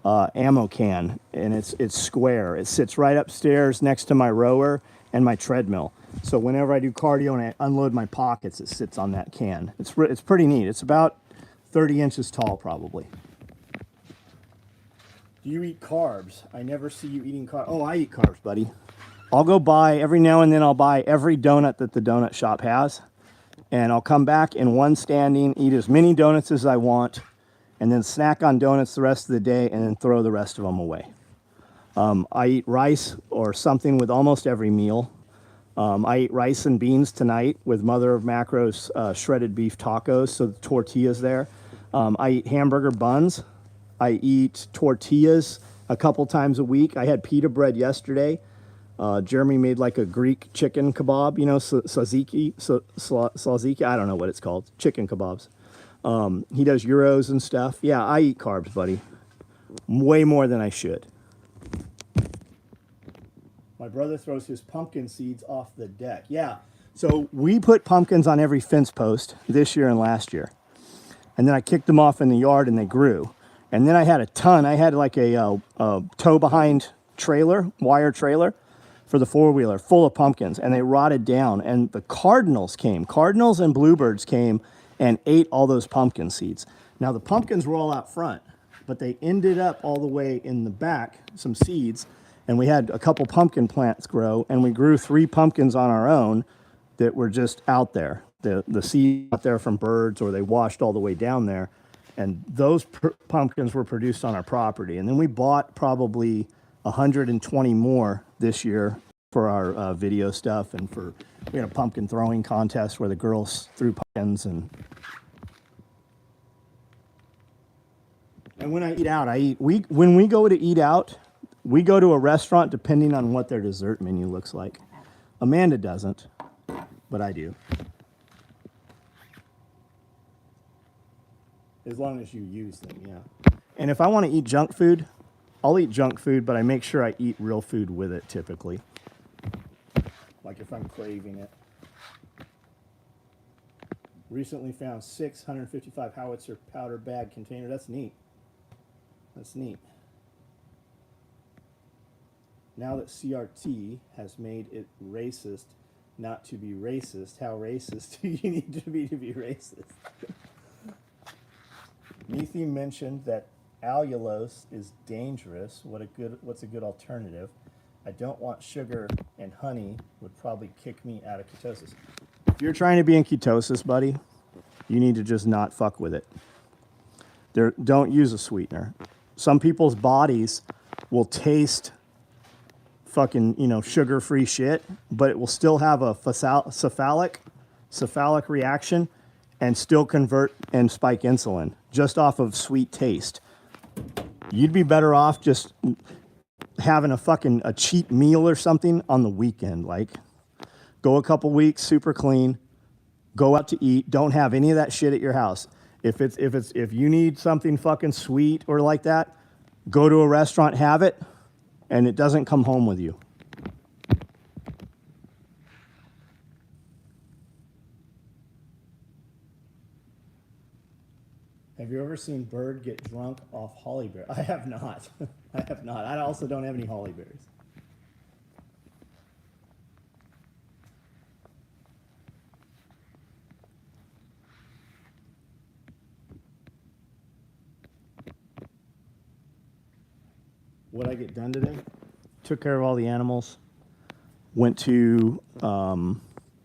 Speaker 1: ammo can, and it's square. It sits right upstairs next to my rower and my treadmill. So whenever I do cardio and I unload my pockets, it sits on that can. It's pretty neat. It's about 30 inches tall, probably. Do you eat carbs? I never see you eating carbs. Oh, I eat carbs, buddy. I'll go buy, every now and then I'll buy every donut that the donut shop has, and I'll come back in one standing, eat as many donuts as I want, and then snack on donuts the rest of the day, and then throw the rest of them away. I eat rice or something with almost every meal. I eat rice and beans tonight with Mother of Macro's shredded beef tacos, so the tortillas there. I eat hamburger buns. I eat tortillas a couple times a week. I had pita bread yesterday. Jeremy made like a Greek chicken kebab, you know, tzatziki, I don't know what it's called, chicken kebabs. He does gyros and stuff. Yeah, I eat carbs, buddy. Way more than I should. My brother throws his pumpkin seeds off the deck. Yeah, so we put pumpkins on every fence post this year and last year. And then I kicked them off in the yard and they grew. And then I had a ton. I had like a tow behind trailer, wire trailer for the four-wheeler full of pumpkins, and they rotted down. And the cardinals and bluebirds came and ate all those pumpkin seeds. Now the pumpkins were all out front, but they ended up all the way in the back, some seeds, and we had a couple pumpkin plants grow, and we grew 3 pumpkins on our own that were just out there. The seed out there from birds, or they washed all the way down there. And those pumpkins were produced on our property. And then we bought probably 120 more this year for our video stuff, and we had a pumpkin throwing contest where the girls threw pumpkins. And when I eat out, when we go to eat out, we go to a restaurant depending on what their dessert menu looks like. Amanda doesn't, but I do. As long as you use them, yeah. And if I want to eat junk food, I'll eat junk food, but I make sure I eat real food with it typically. Like if I'm craving it. Recently found 655 howitzer powder bag container. That's neat. That's neat. Now that CRT has made it racist not to be racist, how racist do you need to be racist? Methy mentioned that allulose is dangerous. What's a good alternative? I don't want sugar, and honey would probably kick me out of ketosis. If you're trying to be in ketosis, buddy, you need to just not fuck with it. Don't use a sweetener. Some people's bodies will taste fucking, sugar-free shit, but it will still have a cephalic reaction and still convert and spike insulin just off of sweet taste. You'd be better off just having a cheap meal or something on the weekend. Like, go a couple weeks super clean, go out to eat, don't have any of that shit at your house. If you need something fucking sweet or like that, go to a restaurant, have it, and it doesn't come home with you. Have you ever seen Bird get drunk off holly berries? I have not. I have not. I also don't have any holly berries. What'd I get done today? Took care of all the animals. Went to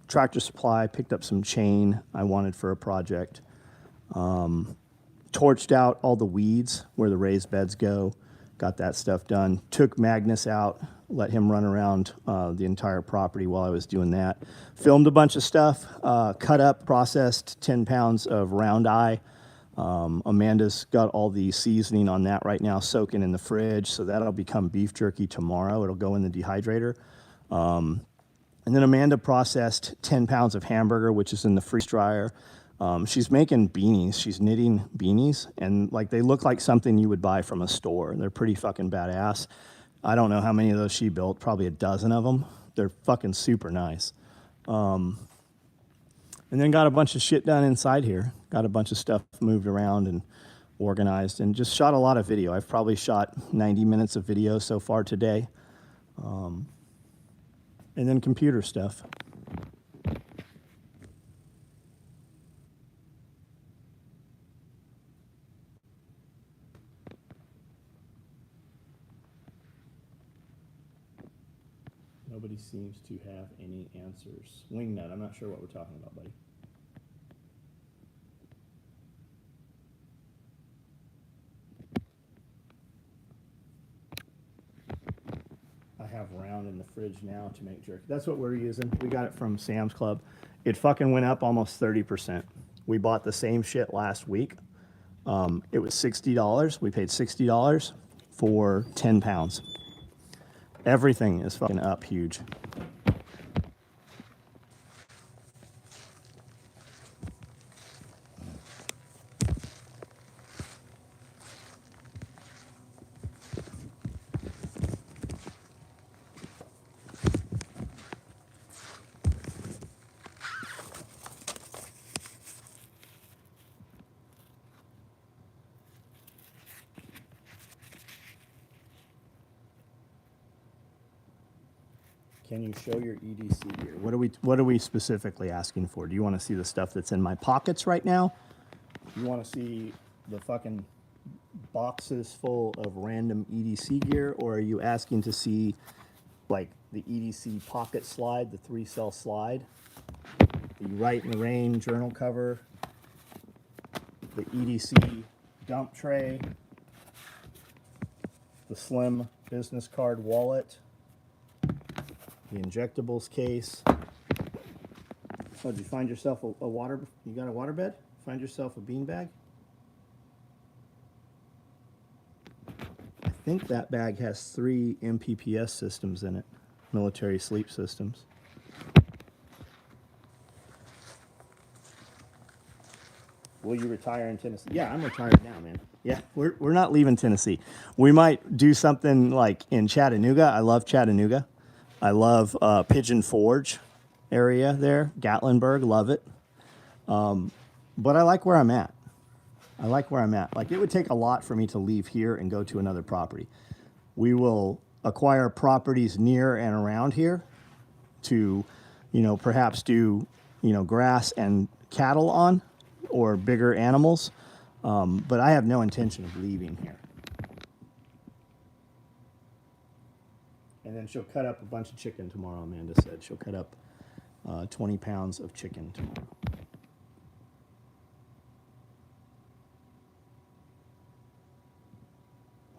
Speaker 1: Tractor Supply, picked up some chain I wanted for a project. Torched out all the weeds where the raised beds go. Got that stuff done. Took Magnus out, let him run around the entire property while I was doing that. Filmed a bunch of stuff, cut up, processed 10 pounds of round eye. Amanda's got all the seasoning on that right now, soaking in the fridge, so that'll become beef jerky tomorrow. It'll go in the dehydrator. And then Amanda processed 10 pounds of hamburger, which is in the freeze dryer. She's making beanies. She's knitting beanies, and like they look like something you would buy from a store. They're pretty fucking badass. I don't know how many of those she built, probably a dozen of them. They're fucking super nice. And then got a bunch of shit done inside here. Got a bunch of stuff moved around and organized, and just shot a lot of video. I've probably shot 90 minutes of video so far today. And then computer stuff. Nobody seems to have any answers. Wingnut, I'm not sure what we're talking about, buddy. I have round in the fridge now to make jerky. That's what we're using. We got it from Sam's Club. It fucking went up almost 30%. We bought the same shit last week. It was $60. We paid $60 for 10 pounds. Everything is fucking up huge. Can you show your EDC here? What are we specifically asking for? Do you want to see the stuff that's in my pockets right now? You want to see the fucking boxes full of random EDC gear, or are you asking to see like the EDC pocket slide, the 3-cell slide, the Write in the Rain journal cover, the EDC dump tray, the slim business card wallet, the injectables case. So did you find yourself a water, you got a water bed? Find yourself a bean bag? I think that bag has 3 MPPS systems in it, military sleep systems. Will you retire in Tennessee? Yeah, I'm retired now, man. Yeah, we're not leaving Tennessee. We might do something like in Chattanooga. I love Chattanooga. I love Pigeon Forge area there, Gatlinburg, love it. But I like where I'm at. Like, it would take a lot for me to leave here and go to another property. We will acquire properties near and around here to, perhaps do, grass and cattle on, or bigger animals. But I have no intention of leaving here. And then she'll cut up a bunch of chicken tomorrow, Amanda said. She'll cut up 20 pounds of chicken tomorrow.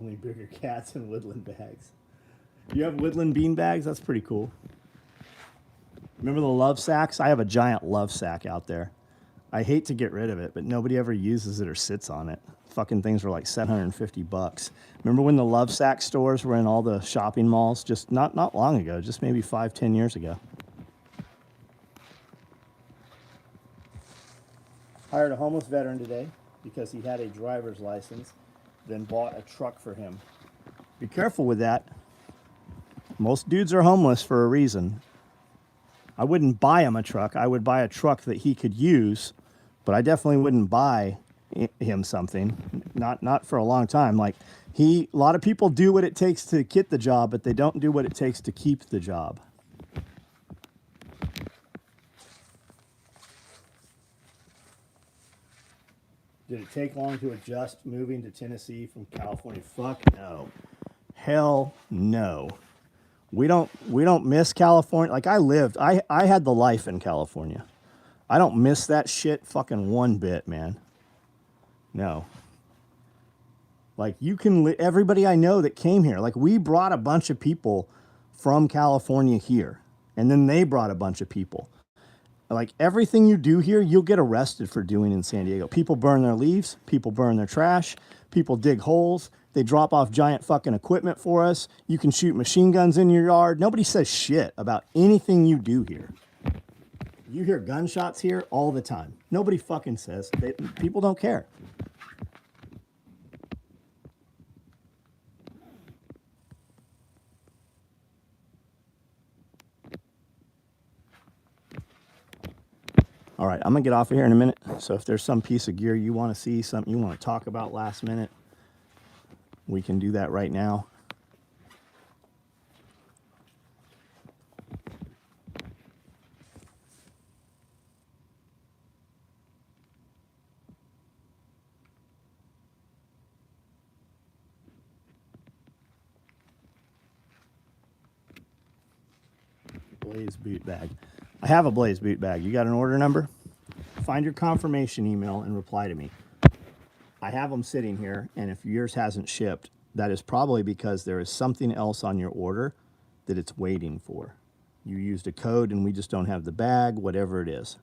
Speaker 1: Only bigger cats and woodland bags. You have woodland bean bags? That's pretty cool. Remember the love sacks? I have a giant love sack out there. I hate to get rid of it, but nobody ever uses it or sits on it. Fucking things were like $750. Remember when the love sack stores were in all the shopping malls? Just not long ago, just maybe 5-10 years ago. Hired a homeless veteran today because he had a driver's license, then bought a truck for him. Be careful with that. Most dudes are homeless for a reason. I wouldn't buy him a truck. I would buy a truck that he could use, but I definitely wouldn't buy him something. Not for a long time. Like, a lot of people do what it takes to get the job, but they don't do what it takes to keep the job. Did it take long to adjust moving to Tennessee from California? Fuck no. Hell no. We don't miss California. Like I had the life in California. I don't miss that shit fucking one bit, man. No. Like you can everybody I know that came here, like we brought a bunch of people from California here, and then they brought a bunch of people. Like everything you do here, you'll get arrested for doing in San Diego. People burn their leaves, people burn their trash, people dig holes, they drop off giant fucking equipment for us. You can shoot machine guns in your yard. Nobody says shit about anything you do here. You hear gunshots here all the time. Nobody fucking says. People don't care. All right, I'm gonna get off of here in a minute. So if there's some piece of gear you want to see, something you want to talk about last minute, we can do that right now. Blaze boot bag. I have a Blaze boot bag. You got an order number? Find your confirmation email and reply to me. I have them sitting here, and if yours hasn't shipped, that is probably because there is something else on your order that it's waiting for. You used a code and we just don't have the bag, whatever it is.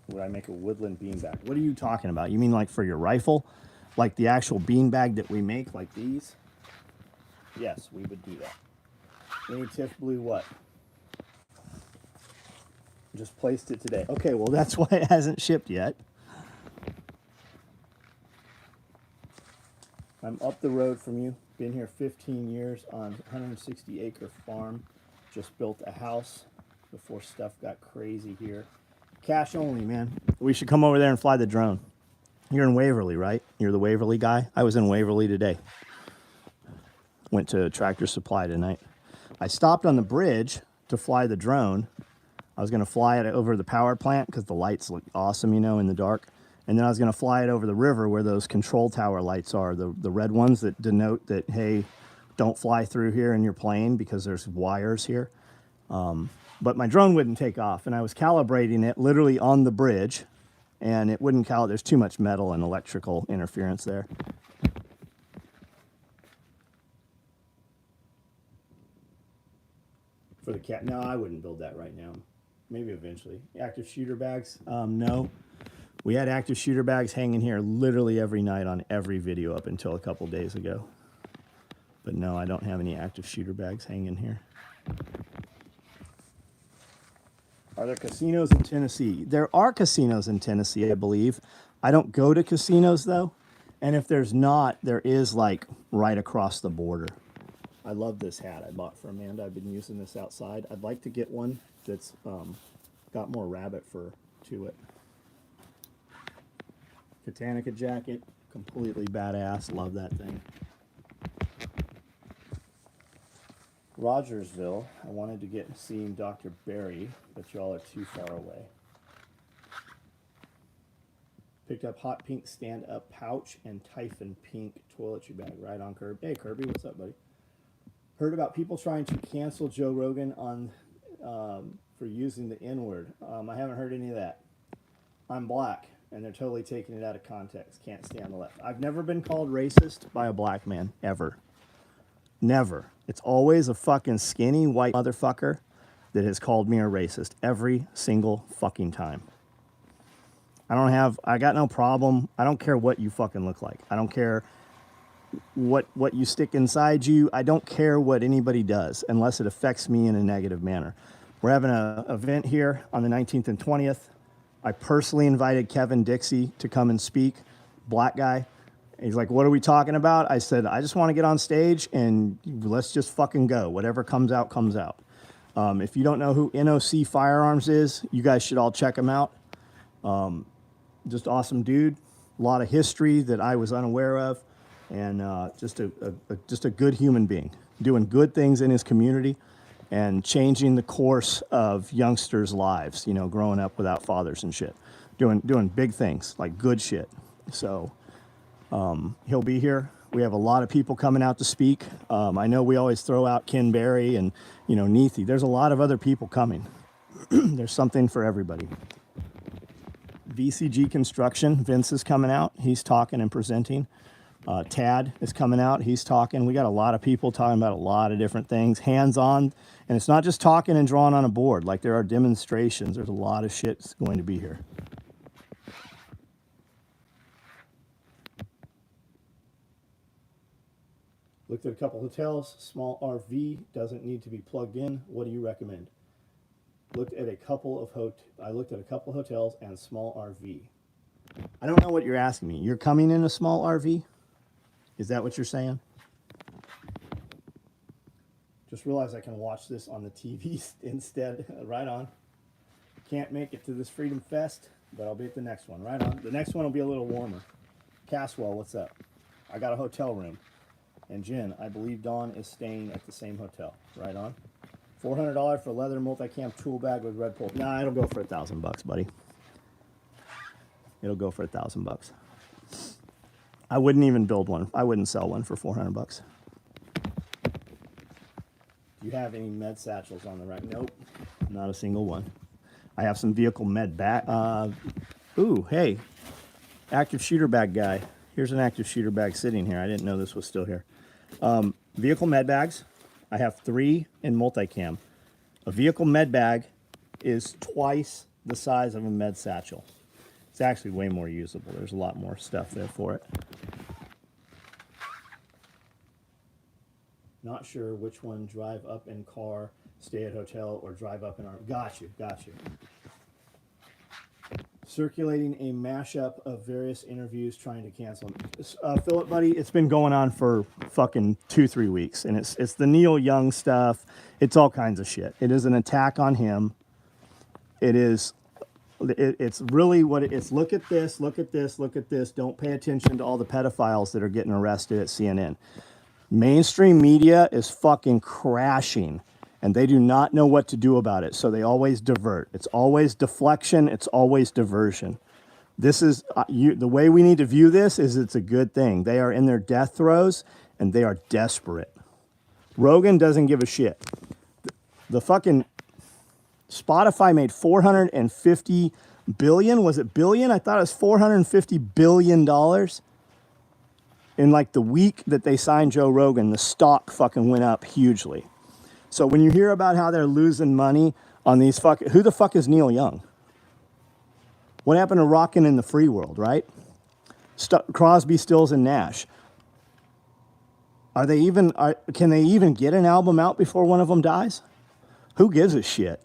Speaker 1: Would I make a woodland beanbag? What are you talking about? You mean like for your rifle? Like the actual beanbag that we make, like these? Yes, we would do that. Any Tiff Blue what? Just placed it today. Okay, well that's why it hasn't shipped yet. I'm up the road from you. Been here 15 years on 160-acre farm. Just built a house before stuff got crazy here. Cash only, man. We should come over there and fly the drone. You're in Waverly, right? You're the Waverly guy? I was in Waverly today. Went to Tractor Supply tonight. I stopped on the bridge to fly the drone. I was going to fly it over the power plant because the lights look awesome, you know, in the dark. And then I was going to fly it over the river where those control tower lights are, the red ones that denote that, hey, don't fly through here in your plane because there's wires here. But my drone wouldn't take off, and I was calibrating it literally on the bridge, and it wouldn't calibrate. There's too much metal and electrical interference there. For the cat, no, I wouldn't build that right now. Maybe eventually. Active shooter bags, no. We had active shooter bags hanging here literally every night on every video up until a couple days ago. But no, I don't have any active shooter bags hanging here. Are there casinos in Tennessee? There are casinos in Tennessee, I believe. I don't go to casinos, though. And if there's not, there is, like, right across the border. I love this hat I bought for Amanda. I've been using this outside. I'd like to get one that's got more rabbit fur to it. Katanica jacket, completely badass. Love that thing. Rogersville, I wanted to get seeing Dr. Barry, but y'all are too far away. Picked up hot pink stand-up pouch and Typhon pink toiletry bag. Right on, Kirby. Hey, Kirby, what's up, buddy? Heard about people trying to cancel Joe Rogan on for using the N-word. I haven't heard any of that. I'm black, and they're totally taking it out of context. Can't stand the left. I've never been called racist by a black man, ever. Never. It's always a fucking skinny white motherfucker that has called me a racist every single fucking time. I got no problem. I don't care what you fucking look like. I don't care what you stick inside you. I don't care what anybody does unless it affects me in a negative manner. We're having an event here on the 19th and 20th. I personally invited Kevin Dixie to come and speak, black guy. He's like, what are we talking about? I said, I just want to get on stage and let's just fucking go. Whatever comes out, comes out. If you don't know who NOC Firearms is, you guys should all check him out. Just awesome dude. A lot of history that I was unaware of. And just a good human being. Doing good things in his community. and changing the course of youngsters' lives, you know, growing up without fathers and shit, doing big things, like good shit. So he'll be here. We have a lot of people coming out to speak. I know we always throw out Ken Berry and, you know, Neethi. There's a lot of other people coming. There's something for everybody. VCG Construction, Vince is coming out. He's talking and presenting. Tad is coming out. He's talking. We got a lot of people talking about a lot of different things, hands-on. And it's not just talking and drawing on a board. Like, there are demonstrations. There's a lot of shit that's going to be here. Looked at a couple hotels. Small RV doesn't need to be plugged in. What do you recommend? Looked at a couple of hotels and small RV. I don't know what you're asking me. You're coming in a small RV? Is that what you're saying? Just realized I can watch this on the TV instead. Right on. Can't make it to this Freedom Fest, but I'll be at the next one. Right on. The next one will be a little warmer. Caswell, what's up? I got a hotel room. And Jen, I believe Dawn is staying at the same hotel. Right on. $400 for a leather multicam tool bag with red pole. Nah, it'll go for $1,000, buddy. It'll go for $1,000. I wouldn't even build one. I wouldn't sell one for $400. Do you have any med satchels on the rack? Nope, not a single one. I have some vehicle med bag. Ooh, hey, active shooter bag guy. Here's an active shooter bag sitting here. I didn't know this was still here. Vehicle med bags. I have 3 in multicam. A vehicle med bag is twice the size of a med satchel. It's actually way more usable. There's a lot more stuff there for it. Not sure which one, drive up in car, stay at hotel, or drive up in our... Got you. Circulating a mashup of various interviews trying to cancel them. Philip, buddy, it's been going on for fucking 2-3 weeks, and it's the Neil Young stuff. It's all kinds of shit. It is an attack on him. It's really what it is. Look at this, look at this, look at this. Don't pay attention to all the pedophiles that are getting arrested at CNN. Mainstream media is fucking crashing, and they do not know what to do about it, so they always divert. It's always deflection. It's always diversion. This is the way we need to view this is it's a good thing. They are in their death throes, and they are desperate. Rogan doesn't give a shit. The fucking Spotify made $450 billion. Was it billion? I thought it was $450 billion. In like the week that they signed Joe Rogan, the stock fucking went up hugely. So when you hear about how they're losing money on these who the fuck is Neil Young? What happened to Rockin' in the Free World, right? Crosby, Stills, and Nash. Can they even get an album out before one of them dies? Who gives a shit?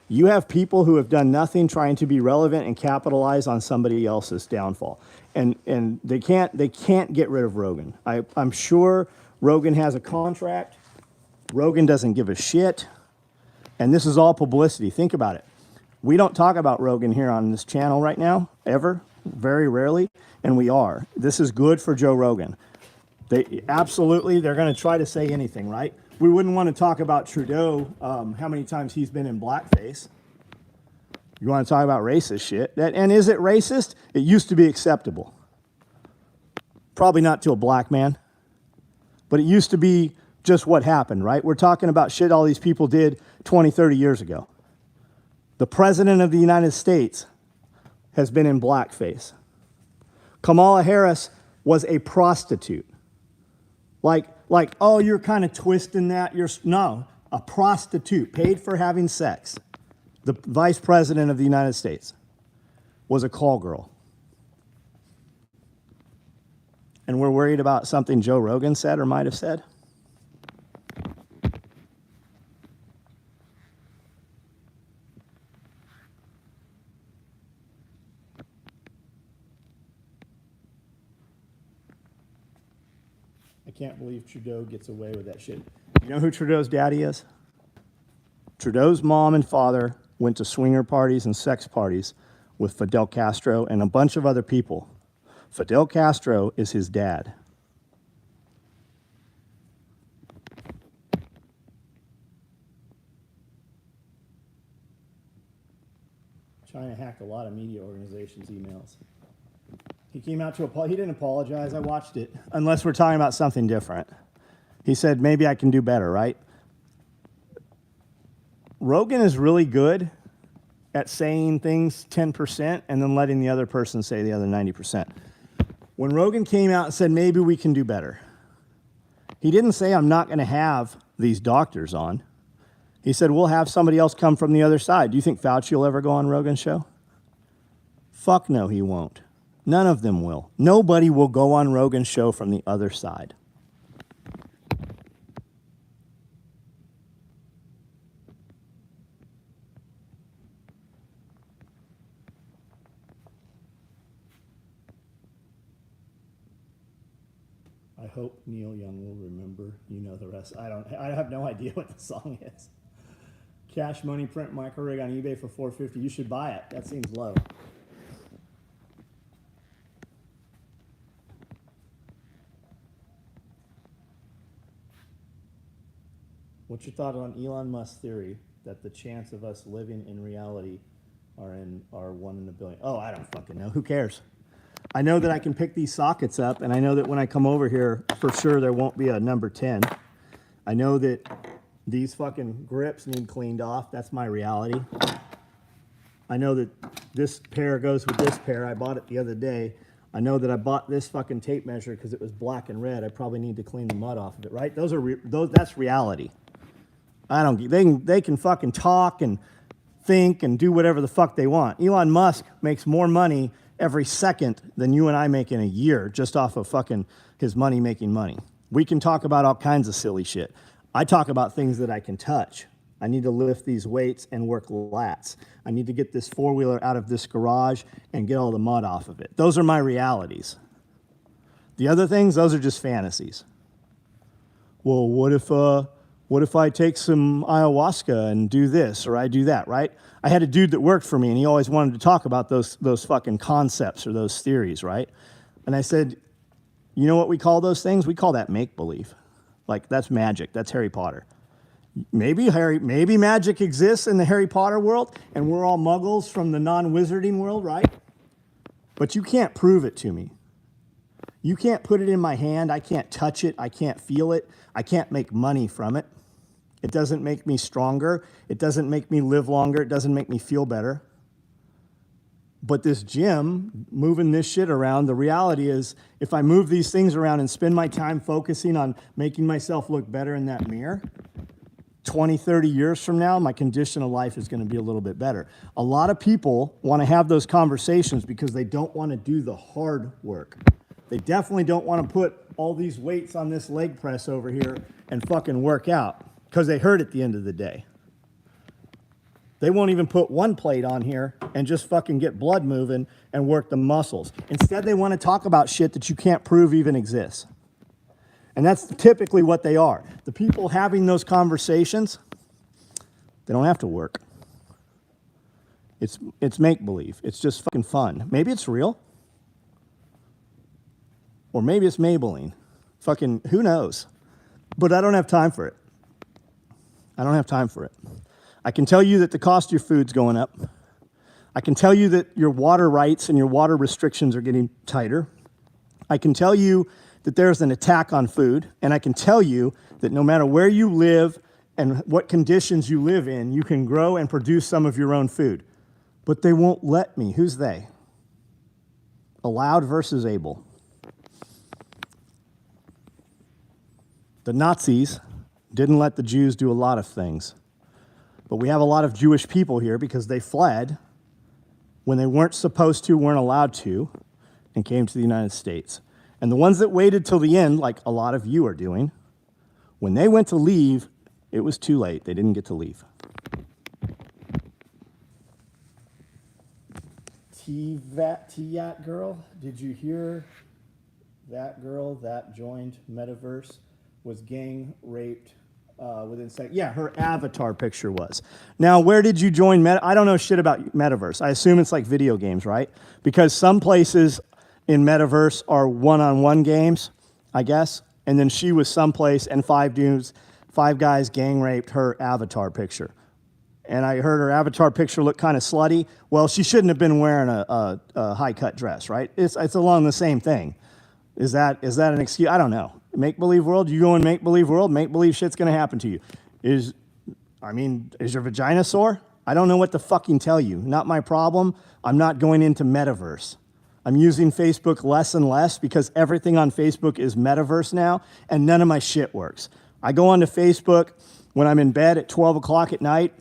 Speaker 1: You have people who have done nothing trying to be relevant and capitalize on somebody else's downfall. And they can't get rid of Rogan. I'm sure Rogan has a contract. Rogan doesn't give a shit. And this is all publicity. Think about it. We don't talk about Rogan here on this channel right now, ever, very rarely, and we are. This is good for Joe Rogan. They're going to try to say anything, right? We wouldn't want to talk about Trudeau, how many times he's been in blackface. You want to talk about racist shit? And is it racist? It used to be acceptable. Probably not to a black man. But it used to be just what happened, right? We're talking about shit all these people did 20, 30 years ago. The president of the United States has been in blackface. Kamala Harris was a prostitute. Like, oh, you're kind of twisting that. No, a prostitute paid for having sex. The vice president of the United States was a call girl. And we're worried about something Joe Rogan said or might have said? I can't believe Trudeau gets away with that shit. You know who Trudeau's daddy is? Trudeau's mom and father went to swinger parties and sex parties with Fidel Castro and a bunch of other people. Fidel Castro is his dad. China hacked a lot of media organizations' emails. He came out to he didn't apologize. I watched it. Unless we're talking about something different. He said, maybe I can do better, right? Rogan is really good at saying things 10% and then letting the other person say the other 90%. When Rogan came out and said, maybe we can do better, he didn't say, I'm not going to have these doctors on. He said, we'll have somebody else come from the other side. Do you think Fauci will ever go on Rogan's show? Fuck no, he won't. None of them will. Nobody will go on Rogan's show from the other side. I hope Neil Young will remember. You know the rest. I have no idea what the song is. Cash Money Print Micro Rig on eBay for $450. You should buy it. That seems low. What's your thought on Elon Musk's theory that the chance of us living in reality are 1 in a billion? Oh, I don't fucking know. Who cares? I know that I can pick these sockets up, and I know that when I come over here, for sure there won't be a number 10. I know that these fucking grips need cleaned off. That's my reality. I know that this pair goes with this pair. I bought it the other day. I know that I bought this fucking tape measure because it was black and red. I probably need to clean the mud off of it, right? That's reality. They can fucking talk and think and do whatever the fuck they want. Elon Musk makes more money every second than you and I make in a year just off of fucking his money making money. We can talk about all kinds of silly shit. I talk about things that I can touch. I need to lift these weights and work lats. I need to get this four-wheeler out of this garage and get all the mud off of it. Those are my realities. The other things, those are just fantasies. Well, what if I take some ayahuasca and do this or I do that, right? I had a dude that worked for me, and he always wanted to talk about those fucking concepts or those theories, right? And I said, you know what we call those things? We call that make-believe. Like, that's magic. That's Harry Potter. Maybe magic exists in the Harry Potter world, and we're all muggles from the non-wizarding world, right? But you can't prove it to me. You can't put it in my hand. I can't touch it. I can't feel it. I can't make money from it. It doesn't make me stronger. It doesn't make me live longer. It doesn't make me feel better. But this gym, moving this shit around, the reality is if I move these things around and spend my time focusing on making myself look better in that mirror, 20, 30 years from now, my condition of life is going to be a little bit better. A lot of people want to have those conversations because they don't want to do the hard work. They definitely don't want to put all these weights on this leg press over here and fucking work out because they hurt at the end of the day. They won't even put one plate on here and just fucking get blood moving and work the muscles. Instead, they want to talk about shit that you can't prove even exists. And that's typically what they are. The people having those conversations, they don't have to work. It's make-believe. It's just fucking fun. Maybe it's real. Or maybe it's Maybelline. Fucking, who knows? But I don't have time for it. I don't have time for it. I can tell you that the cost of your food's going up. I can tell you that your water rights and your water restrictions are getting tighter. I can tell you that there's an attack on food. And I can tell you that no matter where you live and what conditions you live in, you can grow and produce some of your own food. But they won't let me. Who's they? Allowed versus able. The Nazis didn't let the Jews do a lot of things. But we have a lot of Jewish people here because they fled when they weren't supposed to, weren't allowed to, and came to the United States. And the ones that waited till the end, like a lot of you are doing, when they went to leave, it was too late. They didn't get to leave. T-Yat girl, did you hear that girl that joined Metaverse was gang raped within seconds? Yeah, her avatar picture was. Now, where did you join I don't know shit about Metaverse. I assume it's like video games, right? Because some places in Metaverse are one-on-one games, I guess. And then she was someplace and five guys gang raped her avatar picture. and I heard her avatar picture looked kind of slutty. Well, she shouldn't have been wearing a high-cut dress, right? It's along the same thing. Is that an excuse? I don't know. Make-believe world, you go in make-believe world, make-believe shit's going to happen to you. Is your vagina sore? I don't know what to fucking tell you. Not my problem. I'm not going into metaverse. I'm using Facebook less and less because everything on Facebook is metaverse now, and none of my shit works. I go onto Facebook when I'm in bed at 12 o'clock at night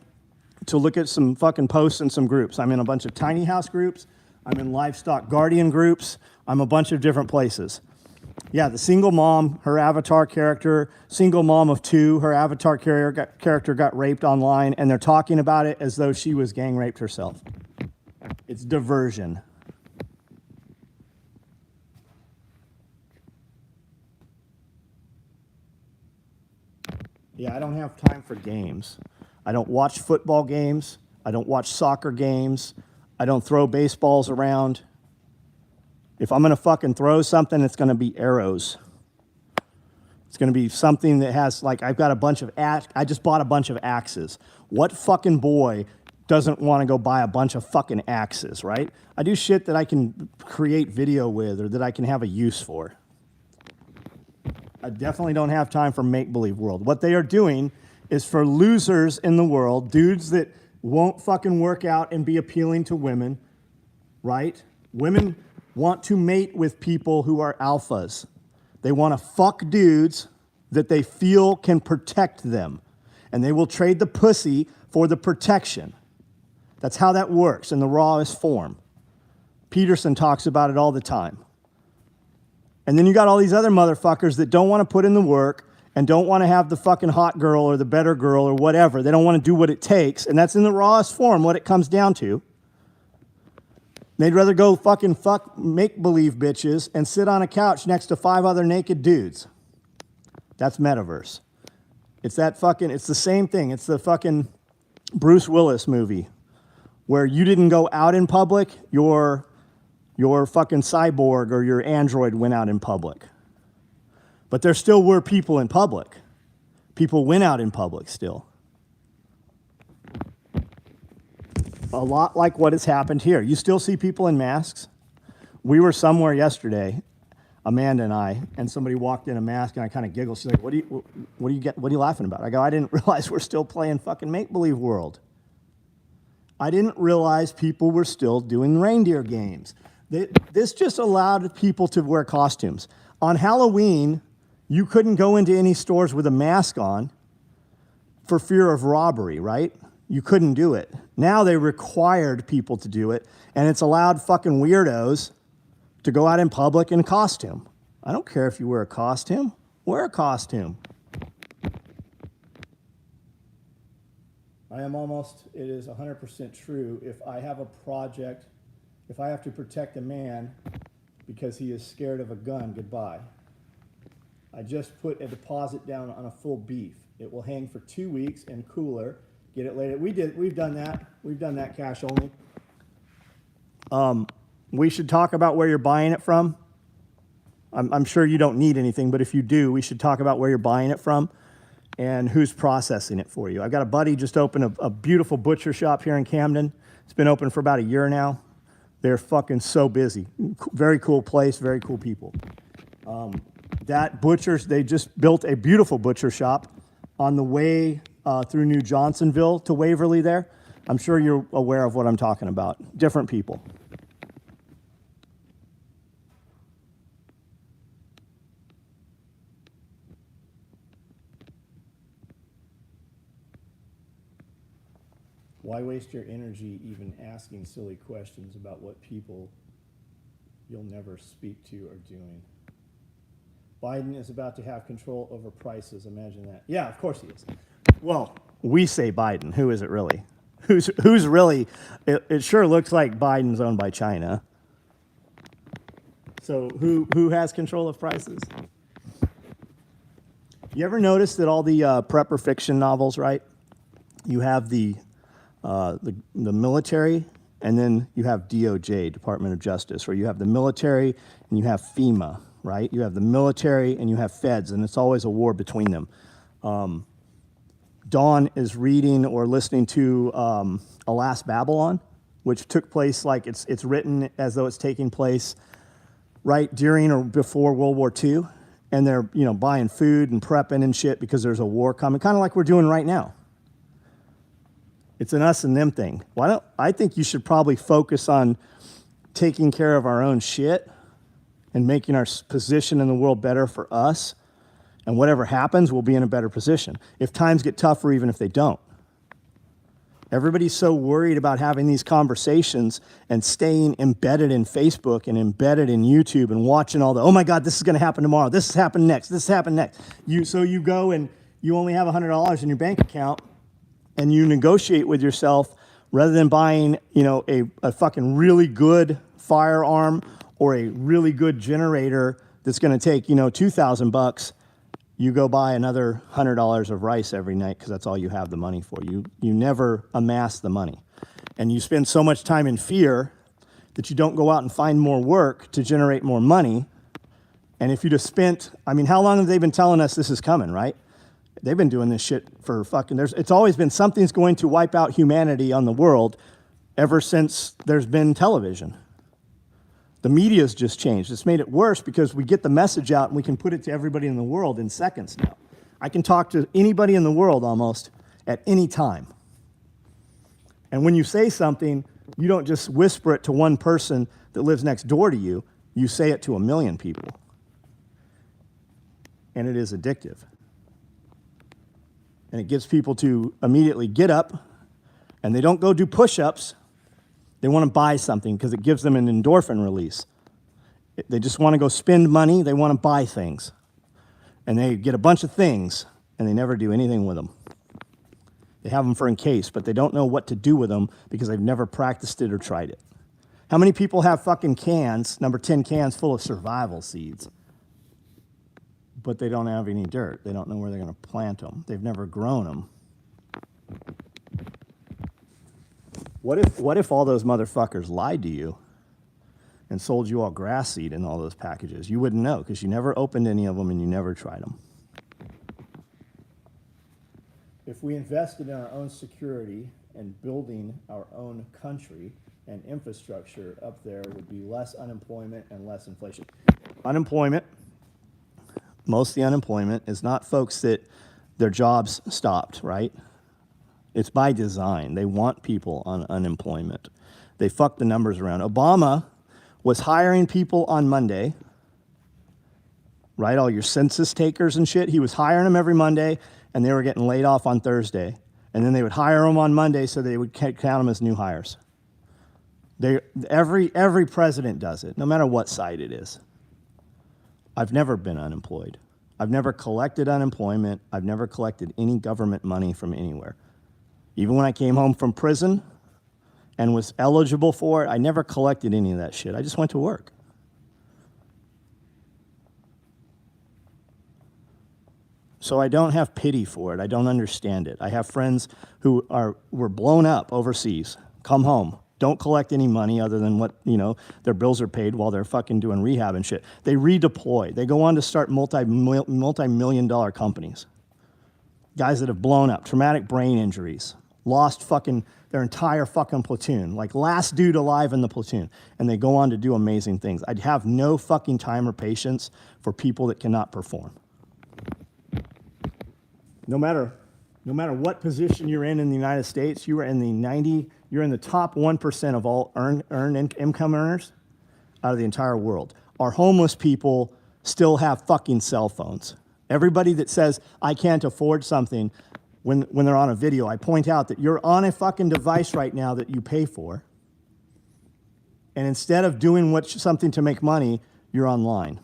Speaker 1: to look at some fucking posts in some groups. I'm in a bunch of tiny house groups. I'm in livestock guardian groups. I'm a bunch of different places. Yeah, the single mom, her avatar character, single mom of two, her avatar character got raped online, and they're talking about it as though she was gang raped herself. It's diversion. Yeah, I don't have time for games. I don't watch football games. I don't watch soccer games. I don't throw baseballs around. If I'm going to fucking throw something, it's going to be arrows. It's going to be something that has, like, I've got a bunch of, I just bought a bunch of axes. What fucking boy doesn't want to go buy a bunch of fucking axes, right? I do shit that I can create video with or that I can have a use for. I definitely don't have time for make-believe world. What they are doing is for losers in the world, dudes that won't fucking work out and be appealing to women, right? Women want to mate with people who are alphas. They want to fuck dudes that they feel can protect them. And they will trade the pussy for the protection. That's how that works in the rawest form. Peterson talks about it all the time. And then you got all these other motherfuckers that don't want to put in the work and don't want to have the fucking hot girl or the better girl or whatever. They don't want to do what it takes. And that's in the rawest form what it comes down to. They'd rather go fucking fuck make-believe bitches and sit on a couch next to 5 other naked dudes. That's metaverse. It's the same thing. It's the fucking Bruce Willis movie where you didn't go out in public, your fucking cyborg or your android went out in public. But there still were people in public. People went out in public still. A lot like what has happened here. You still see people in masks. We were somewhere yesterday, Amanda and I, and somebody walked in a mask, and I kind of giggled. She's like, what are you laughing about? I go, I didn't realize we're still playing fucking make-believe world. I didn't realize people were still doing reindeer games. This just allowed people to wear costumes. On Halloween, you couldn't go into any stores with a mask on for fear of robbery, right? You couldn't do it. Now they required people to do it, and it's allowed fucking weirdos to go out in public in costume. I don't care if you wear a costume. Wear a costume. It is 100% true. If I have a project, if I have to protect a man because he is scared of a gun, goodbye. I just put a deposit down on a full beef. It will hang for 2 weeks and cooler. Get it later. We've done that. We've done that cash only. We should talk about where you're buying it from. I'm sure you don't need anything, but if you do, we should talk about where you're buying it from and who's processing it for you. I've got a buddy just opened a beautiful butcher shop here in Camden. It's been open for about a year now. They're fucking so busy. Very cool place, very cool people. They just built a beautiful butcher shop on the way through New Johnsonville to Waverly there. I'm sure you're aware of what I'm talking about. Different people. Why waste your energy even asking silly questions about what people you'll never speak to are doing? Biden is about to have control over prices. Imagine that. Yeah, of course he is. Well, we say Biden. Who is it really? Who's really? It sure looks like Biden's owned by China. So who has control of prices? You ever notice that all the prepper fiction novels, right? You have the military, and then you have DOJ, Department of Justice, or you have the military and you have FEMA, right? You have the military and you have feds, and it's always a war between them. Dawn is reading or listening to Alas Babylon, which took place like it's written as though it's taking place right during or before World War II, and they're buying food and prepping and shit because there's a war coming, kind of like we're doing right now. It's an us and them thing. I think you should probably focus on taking care of our own shit and making our position in the world better for us, and whatever happens, we'll be in a better position. If times get tougher, even if they don't. Everybody's so worried about having these conversations and staying embedded in Facebook and embedded in YouTube and watching all the, oh my God, this is going to happen tomorrow. This is happening next. This is happening next. So you go and you only have $100 in your bank account and you negotiate with yourself rather than buying, a fucking really good firearm or a really good generator that's going to take, $2,000. You go buy another $100 of rice every night because that's all you have the money for. You never amass the money. And you spend so much time in fear that you don't go out and find more work to generate more money. And if you'd have spent, how long have they been telling us this is coming, right? They've been doing this shit for it's always been something's going to wipe out humanity on the world ever since there's been television. The media's just changed. It's made it worse because we get the message out and we can put it to everybody in the world in seconds now. I can talk to anybody in the world almost at any time. And when you say something, you don't just whisper it to one person that lives next door to you. You say it to 1 million people. And it is addictive. And it gets people to immediately get up, and they don't go do push-ups. They want to buy something because it gives them an endorphin release. They just want to go spend money. They want to buy things. And they get a bunch of things, and they never do anything with them. They have them for in case, but they don't know what to do with them because they've never practiced it or tried it. How many people have fucking cans, number 10 cans full of survival seeds, but they don't have any dirt? They don't know where they're going to plant them. They've never grown them. What if all those motherfuckers lied to you and sold you all grass seed in all those packages? You wouldn't know because you never opened any of them and you never tried them. If we invested in our own security and building our own country and infrastructure up there, would be less unemployment and less inflation. Unemployment, most of the unemployment is not folks that their jobs stopped, right? It's by design. They want people on unemployment. They fuck the numbers around. Obama was hiring people on Monday, right? All your census takers and shit. He was hiring them every Monday, and they were getting laid off on Thursday. And then they would hire them on Monday so they would count them as new hires. Every president does it, no matter what side it is. I've never been unemployed. I've never collected unemployment. I've never collected any government money from anywhere. Even when I came home from prison and was eligible for it, I never collected any of that shit. I just went to work. So I don't have pity for it. I don't understand it. I have friends who were blown up overseas, come home, don't collect any money other than what, their bills are paid while they're fucking doing rehab and shit. They redeploy. They go on to start multi-million-dollar companies. Guys that have blown up, traumatic brain injuries, lost fucking their entire fucking platoon, like last dude alive in the platoon, and they go on to do amazing things. I'd have no fucking time or patience for people that cannot perform. No matter what position you're in the United States, you're in the top 1% of all earned income earners out of the entire world. Our homeless people still have fucking cell phones. Everybody that says, I can't afford something, when they're on a video, I point out that you're on a fucking device right now that you pay for, and instead of doing something to make money, you're online.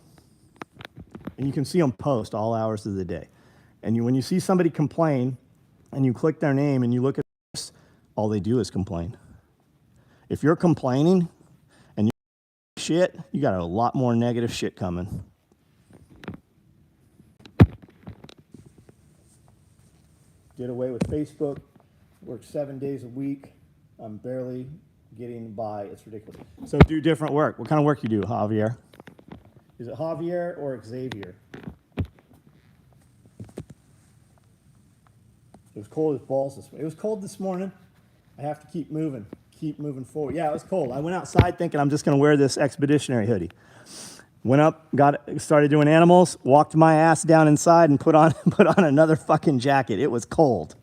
Speaker 1: And you can see them post all hours of the day. And when you see somebody complain, and you click their name and you look at this, all they do is complain. If you're complaining and you're shit, you got a lot more negative shit coming. Did away with Facebook, worked 7 days a week. I'm barely getting by. It's ridiculous. So do different work. What kind of work you do, Javier? Is it Javier or Xavier? It was cold as balls this morning. It was cold this morning. I have to keep moving forward. Yeah, it was cold. I went outside thinking I'm just going to wear this expeditionary hoodie. Went up, started doing animals, walked my ass down inside and put on another fucking jacket. It was cold.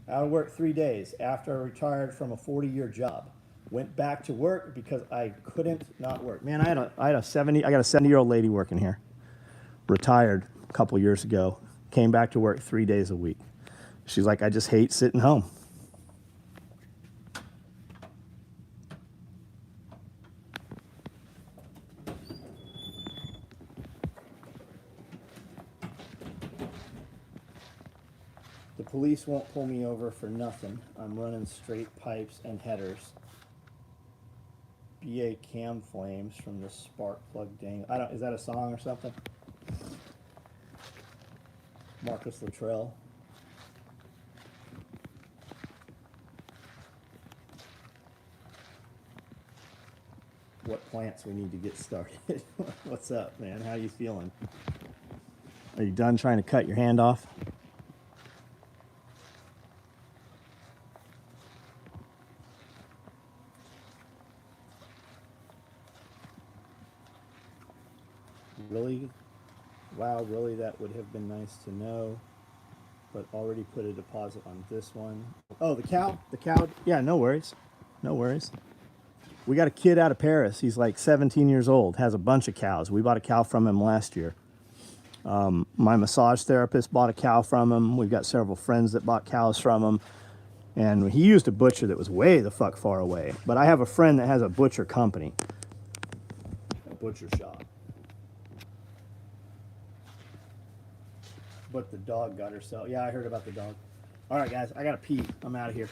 Speaker 1: Out of work 3 days after I retired from a 40-year job. Went back to work because I couldn't not work. Man, I got a 70-year-old lady working here. Retired a couple years ago. Came back to work 3 days a week. She's like, I just hate sitting home. The police won't pull me over for nothing. I'm running straight pipes and headers. BA cam flames from the spark plug dang. Is that a song or something? Marcus Luttrell. What plants we need to get started. What's up, man? How you feeling? Are you done trying to cut your hand off? Really? Wow, really, that would have been nice to know. But already put a deposit on this one. Oh, the cow? The cow? Yeah, no worries. No worries. We got a kid out of Paris. He's like 17 years old, has a bunch of cows. We bought a cow from him last year. My massage therapist bought a cow from him. We've got several friends that bought cows from him. And he used a butcher that was way the fuck far away. But I have a friend that has a butcher company, a butcher shop. But the dog got herself. Yeah, I heard about the dog. All right, guys, I gotta pee. I'm out of here.